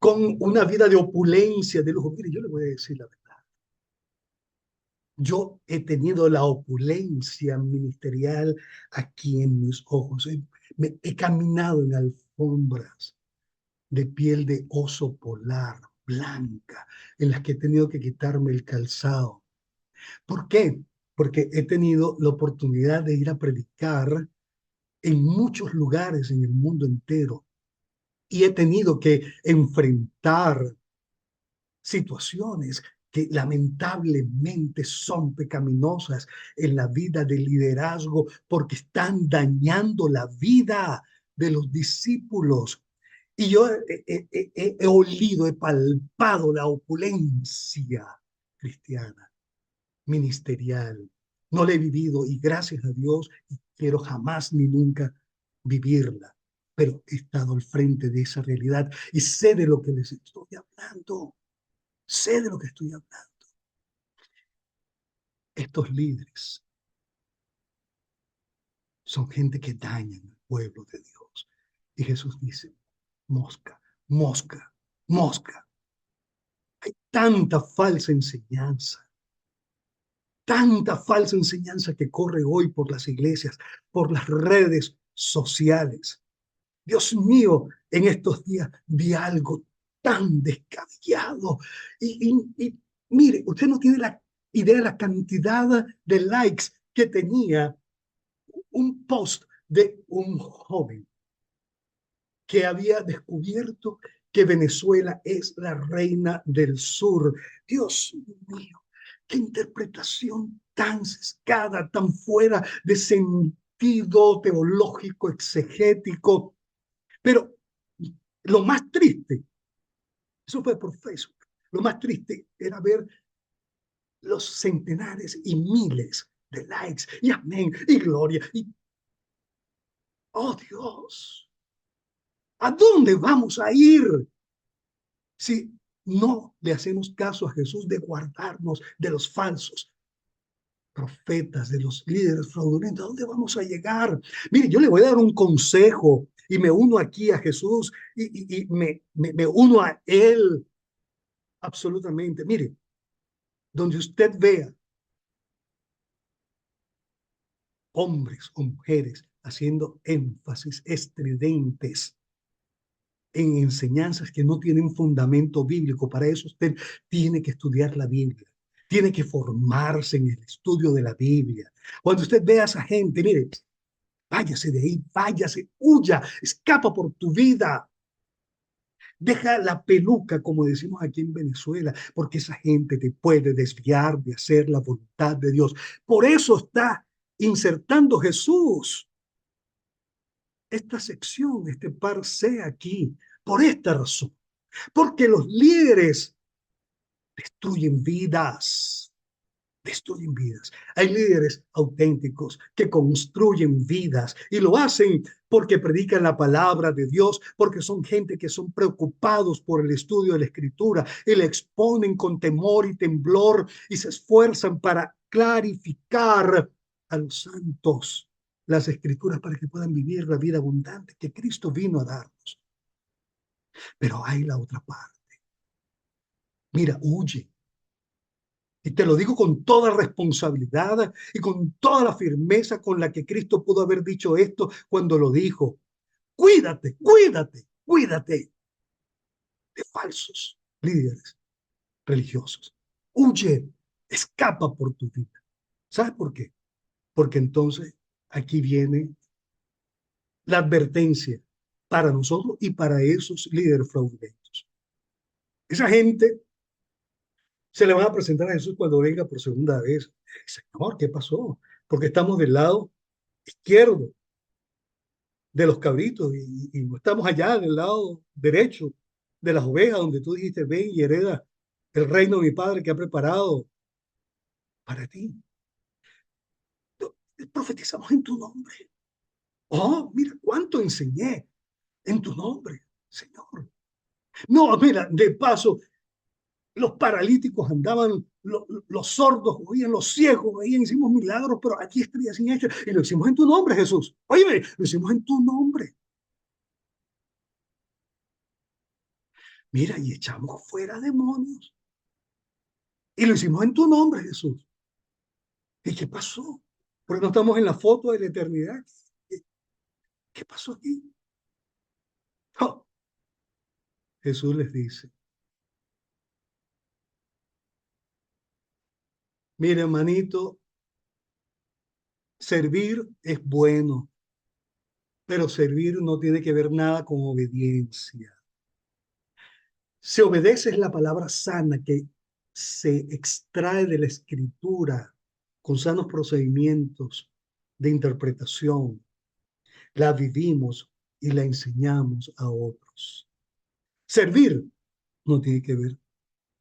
con una vida de opulencia, de lujo. Mire, yo le voy a decir la verdad. Yo he tenido la opulencia ministerial aquí en mis ojos. He caminado en alfombras de piel de oso polar, blanca, en las que he tenido que quitarme el calzado. ¿Por qué? Porque he tenido la oportunidad de ir a predicar en muchos lugares en el mundo entero y he tenido que enfrentar situaciones que lamentablemente son pecaminosas en la vida del liderazgo porque están dañando la vida de los discípulos. Y yo he olido, he palpado la opulencia cristiana, ministerial. No la he vivido y gracias a Dios quiero jamás ni nunca vivirla. Pero he estado al frente de esa realidad y sé de lo que les estoy hablando. Sé de lo que estoy hablando. Estos líderes son gente que dañan al pueblo de Dios. Y Jesús dice, mosca, mosca, mosca. Hay tanta falsa enseñanza que corre hoy por las iglesias, por las redes sociales. Dios mío, en estos días vi algo tan descabellado. Y mire, usted no tiene la idea de la cantidad de likes que tenía un post de un joven que había descubierto que Venezuela es la reina del sur. Dios mío, qué interpretación tan sesgada, tan fuera de sentido teológico, exegético. Pero lo más triste, eso fue por Facebook, lo más triste era ver los centenares y miles de likes, y amén, y gloria, y oh Dios, ¿a dónde vamos a ir si no le hacemos caso a Jesús de guardarnos de los falsos profetas, de los líderes fraudulentos? ¿A dónde vamos a llegar? Mire, yo le voy a dar un consejo y me uno aquí a Jesús y me uno a Él absolutamente. Mire, donde usted vea hombres o mujeres haciendo énfasis estridentes en enseñanzas que no tienen fundamento bíblico. Para eso usted tiene que estudiar la Biblia, tiene que formarse en el estudio de la Biblia. Cuando usted vea a esa gente, mire, váyase de ahí, váyase, huya, escapa por tu vida. Deja la peluca, como decimos aquí en Venezuela, porque esa gente te puede desviar de hacer la voluntad de Dios. Por eso está insertando Jesús esta sección, este par C aquí, por esta razón. Porque los líderes destruyen vidas, destruyen vidas. Hay líderes auténticos que construyen vidas y lo hacen porque predican la palabra de Dios, porque son gente que son preocupados por el estudio de la Escritura y le exponen con temor y temblor y se esfuerzan para clarificar a los santos las Escrituras para que puedan vivir la vida abundante que Cristo vino a darnos. Pero hay la otra parte. Mira, huye. Y te lo digo con toda responsabilidad y con toda la firmeza con la que Cristo pudo haber dicho esto cuando lo dijo. Cuídate, cuídate, cuídate de falsos líderes religiosos. Huye, escapa por tu vida. ¿Sabes por qué? Porque entonces aquí viene la advertencia para nosotros y para esos líderes fraudulentos. Esa gente se le van a presentar a Jesús cuando venga por segunda vez. Señor, ¿qué pasó? Porque estamos del lado izquierdo de los cabritos y no estamos allá del lado derecho de las ovejas, donde tú dijiste, ven y hereda el reino de mi Padre que ha preparado para ti. Profetizamos en tu nombre. Oh, mira cuánto enseñé en tu nombre, Señor. No, mira, de paso, los paralíticos andaban, los sordos oían, los ciegos oían, hicimos milagros, pero aquí estaría sin hecho. Y lo hicimos en tu nombre, Jesús. Óyeme, lo hicimos en tu nombre. Mira, y echamos fuera demonios. Y lo hicimos en tu nombre, Jesús. ¿Y qué pasó? Porque no estamos en la foto de la eternidad. ¿Qué pasó aquí? Oh, Jesús les dice, mire, hermanito, servir es bueno, pero servir no tiene que ver nada con obediencia. Se obedece es la palabra sana que se extrae de la escritura con sanos procedimientos de interpretación. La vivimos y la enseñamos a otros. Servir no tiene que ver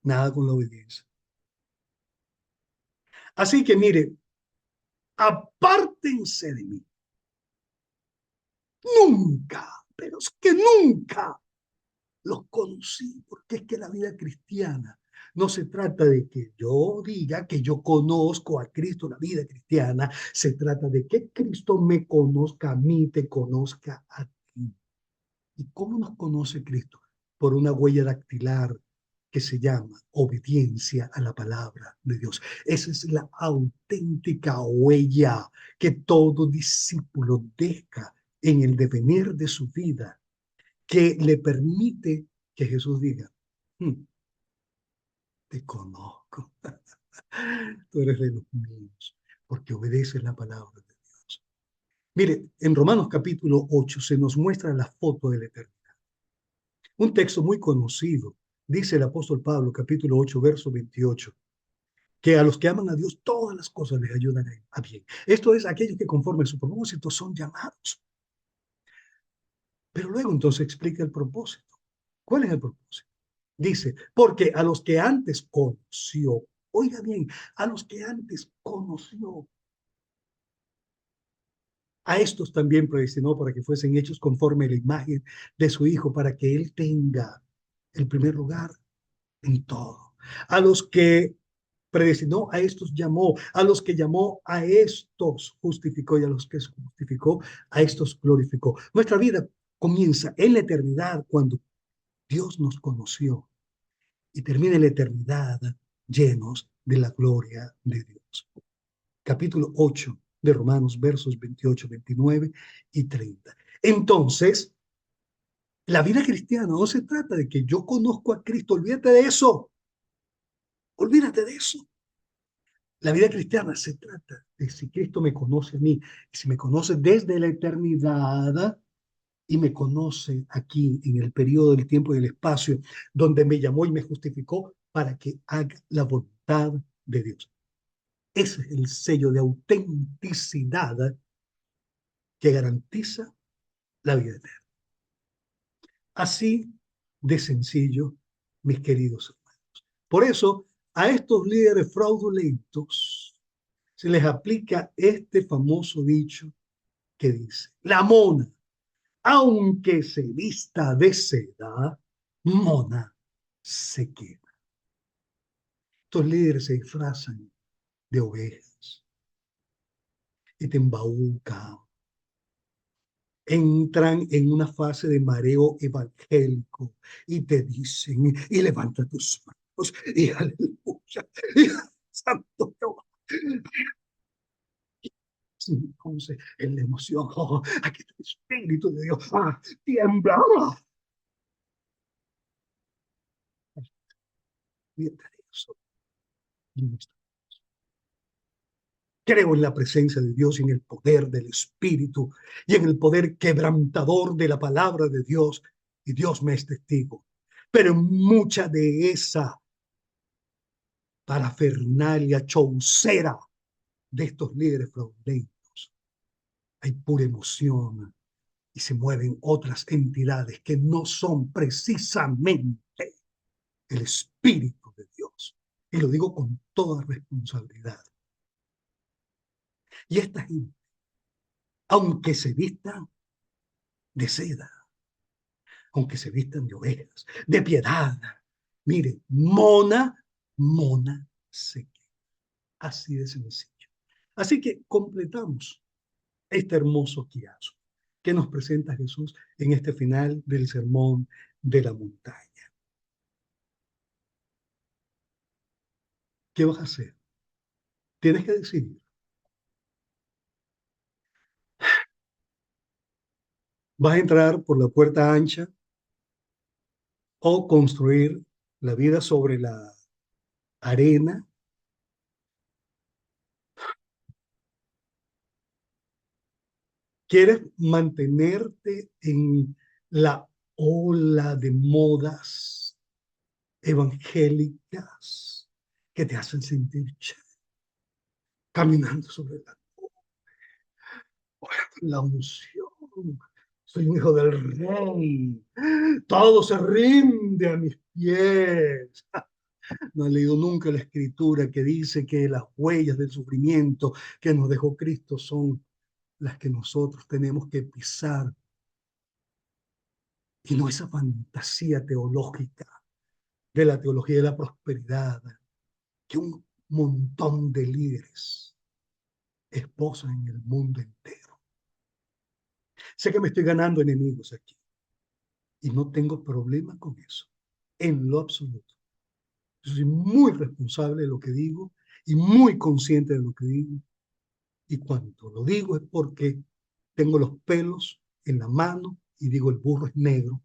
nada con la obediencia. Así que mire, apártense de mí. Nunca, pero es que nunca los conocí, porque es que la vida cristiana no se trata de que yo diga que yo conozco a Cristo, la vida cristiana, se trata de que Cristo me conozca a mí, te conozca a ti. ¿Y cómo nos conoce Cristo? Por una huella dactilar que se llama obediencia a la palabra de Dios. Esa es la auténtica huella que todo discípulo deja en el devenir de su vida, que le permite que Jesús diga, te conozco, tú eres de los míos, porque obedeces la palabra de Dios. Mire, en Romanos capítulo 8 se nos muestra la foto de la eternidad. Un texto muy conocido, dice el apóstol Pablo, capítulo 8, verso 28, que a los que aman a Dios todas las cosas les ayudan a bien. Esto es, aquellos que conforme a su propósito son llamados. Pero luego entonces explica el propósito. ¿Cuál es el propósito? Dice, porque a los que antes conoció, oiga bien, a los que antes conoció, a estos también predestinó para que fuesen hechos conforme a la imagen de su Hijo, para que Él tenga el primer lugar en todo. A los que predestinó, a estos llamó, a los que llamó, a estos justificó, y a los que justificó, a estos glorificó. Nuestra vida comienza en la eternidad cuando Dios nos conoció y termina en la eternidad llenos de la gloria de Dios. Capítulo 8 de Romanos, versos 28, 29 y 30. Entonces, la vida cristiana no se trata de que yo conozco a Cristo, olvídate de eso, olvídate de eso. La vida cristiana se trata de si Cristo me conoce a mí, si me conoce desde la eternidad y me conoce aquí en el periodo del tiempo y del espacio, donde me llamó y me justificó para que haga la voluntad de Dios. Ese es el sello de autenticidad que garantiza la vida eterna. Así de sencillo, mis queridos hermanos. Por eso, a estos líderes fraudulentos se les aplica este famoso dicho que dice, la mona, aunque se vista de seda, mona se queda. Estos líderes se disfrazan de ovejas y te embaucan, entran en una fase de mareo evangélico y te dicen, y levanta tus manos, y aleluya, y santo Jehová. Entonces, en la emoción, aquí está el Espíritu de Dios, tiembla. Fíjate de eso. Creo en la presencia de Dios y en el poder del Espíritu y en el poder quebrantador de la palabra de Dios. Y Dios me es testigo. Pero mucha de esa parafernalia chaucera de estos líderes fraudulentos, hay pura emoción y se mueven otras entidades que no son precisamente el Espíritu de Dios. Y lo digo con toda responsabilidad. Y esta gente, aunque se vistan de seda, aunque se vistan de ovejas, de piedad, mire, mona se queda. Así de sencillo. Así que completamos este hermoso quiazo que nos presenta Jesús en este final del sermón de la montaña. ¿Qué vas a hacer? Tienes que decidir. ¿Vas a entrar por la puerta ancha o construir la vida sobre la arena? ¿Quieres mantenerte en la ola de modas evangélicas que te hacen sentir chévere, caminando sobre la unción? Soy un hijo del rey. Todo se rinde a mis pies. No he leído nunca la escritura que dice que las huellas del sufrimiento que nos dejó Cristo son las que nosotros tenemos que pisar, y no esa fantasía teológica de la teología de la prosperidad que un montón de líderes esposan en el mundo entero. Sé que me estoy ganando enemigos aquí y no tengo problema con eso, en lo absoluto. Yo soy muy responsable de lo que digo y muy consciente de lo que digo. Y cuando lo digo es porque tengo los pelos en la mano y digo el burro es negro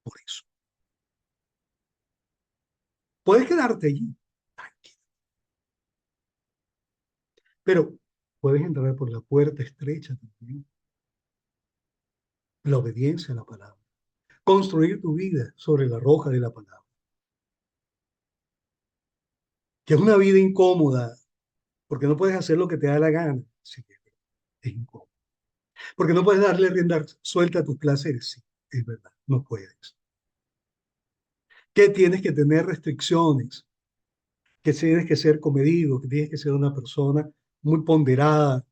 por eso. Puedes quedarte allí, tranquilo, pero puedes entrar por la puerta estrecha también, la obediencia a la palabra. Construir tu vida sobre la roca de la palabra, que es una vida incómoda, porque no puedes hacer lo que te da la gana. Sí, es incómodo. Porque no puedes darle rienda suelta a tus placeres. Sí, es verdad, no puedes. Que tienes que tener restricciones, que tienes que ser comedido, que tienes que ser una persona muy ponderada,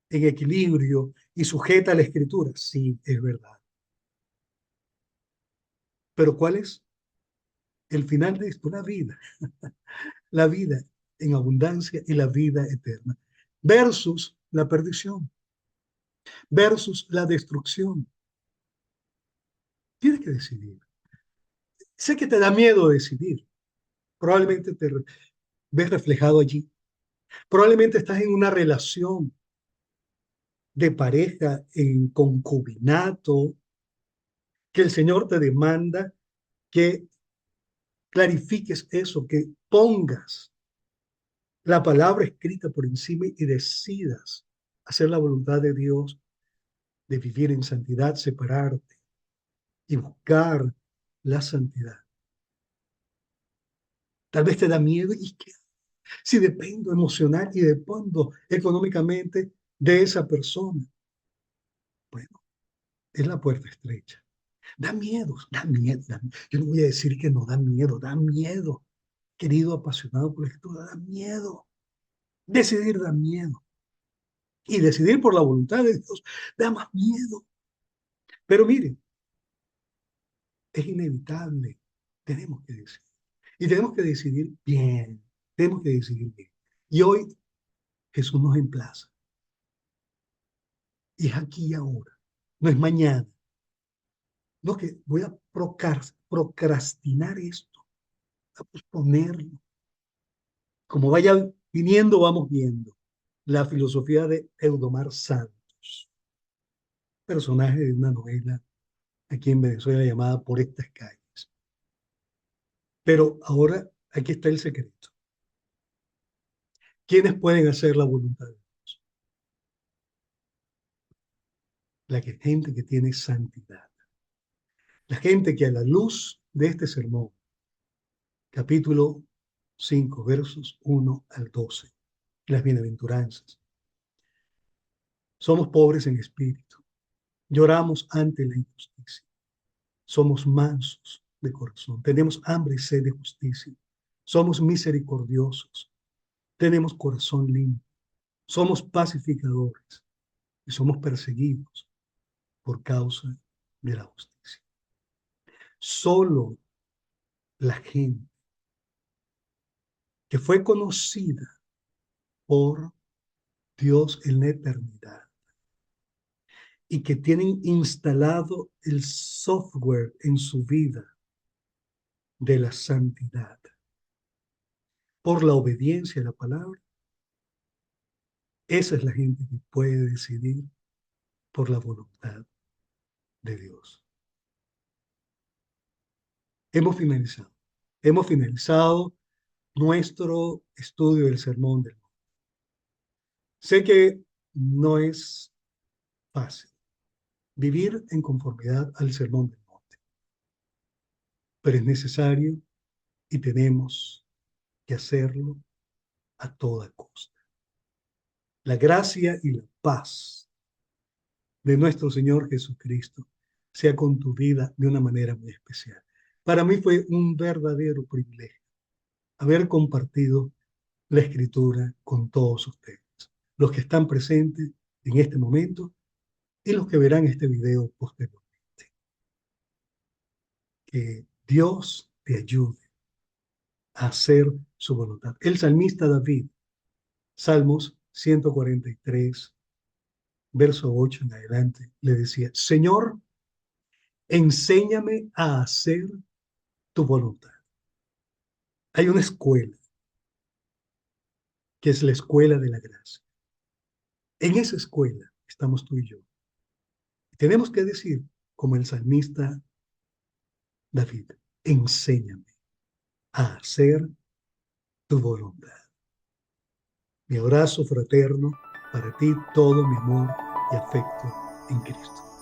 en equilibrio y sujeta a la escritura. Sí, es verdad. Pero ¿cuál es el final de esto? La vida en abundancia y la vida eterna, versus la perdición, versus la destrucción. Tienes que decidir. Sé que te da miedo decidir. Probablemente te ves reflejado allí. Probablemente estás en una relación de pareja en concubinato que el Señor te demanda que clarifiques eso, que pongas la palabra escrita por encima y decidas hacer la voluntad de Dios, de vivir en santidad, separarte y buscar la santidad. Tal vez te da miedo y que si dependo emocional y dependo económicamente de esa persona. Bueno, es la puerta estrecha. Da miedo, da miedo, da miedo. Yo no voy a decir que no da miedo, da miedo. Querido apasionado por la escritura, da miedo. Decidir da miedo. Y decidir por la voluntad de Dios da más miedo. Pero miren, es inevitable. Tenemos que decidir. Y tenemos que decidir bien. Tenemos que decidir bien. Y hoy Jesús nos emplaza. Y es aquí y ahora. No es mañana. No es que voy a procrastinar esto, a posponerlo. Como vaya viniendo, vamos viendo. La filosofía de Eudomar Santos, personaje de una novela aquí en Venezuela llamada Por estas calles. Pero ahora aquí está el secreto. ¿Quiénes pueden hacer la voluntad de Dios? Gente que tiene santidad. La gente que a la luz de este sermón, capítulo 5, versos 1 al 12, las bienaventuranzas, somos pobres en espíritu, lloramos ante la injusticia, somos mansos de corazón, tenemos hambre y sed de justicia, somos misericordiosos, tenemos corazón limpio, somos pacificadores y somos perseguidos por causa de la justicia. Solo la gente que fue conocida por Dios en la eternidad y que tienen instalado el software en su vida de la santidad por la obediencia a la palabra, esa es la gente que puede decidir por la voluntad de Dios. Hemos finalizado. Hemos finalizado nuestro estudio del Sermón del Monte. Sé que no es fácil vivir en conformidad al Sermón del Monte, pero es necesario y tenemos que hacerlo a toda costa. La gracia y la paz de nuestro Señor Jesucristo sea con tu vida de una manera muy especial. Para mí fue un verdadero privilegio haber compartido la Escritura con todos ustedes, los que están presentes en este momento y los que verán este video posteriormente. Que Dios te ayude a hacer su voluntad. El salmista David, Salmos 143, verso 8 en adelante, le decía: Señor, enséñame a hacer tu voluntad. Hay una escuela, que es la escuela de la gracia. En esa escuela estamos tú y yo. Tenemos que decir, como el salmista David: enséñame a hacer tu voluntad. Mi abrazo fraterno para ti, todo mi amor y afecto en Cristo.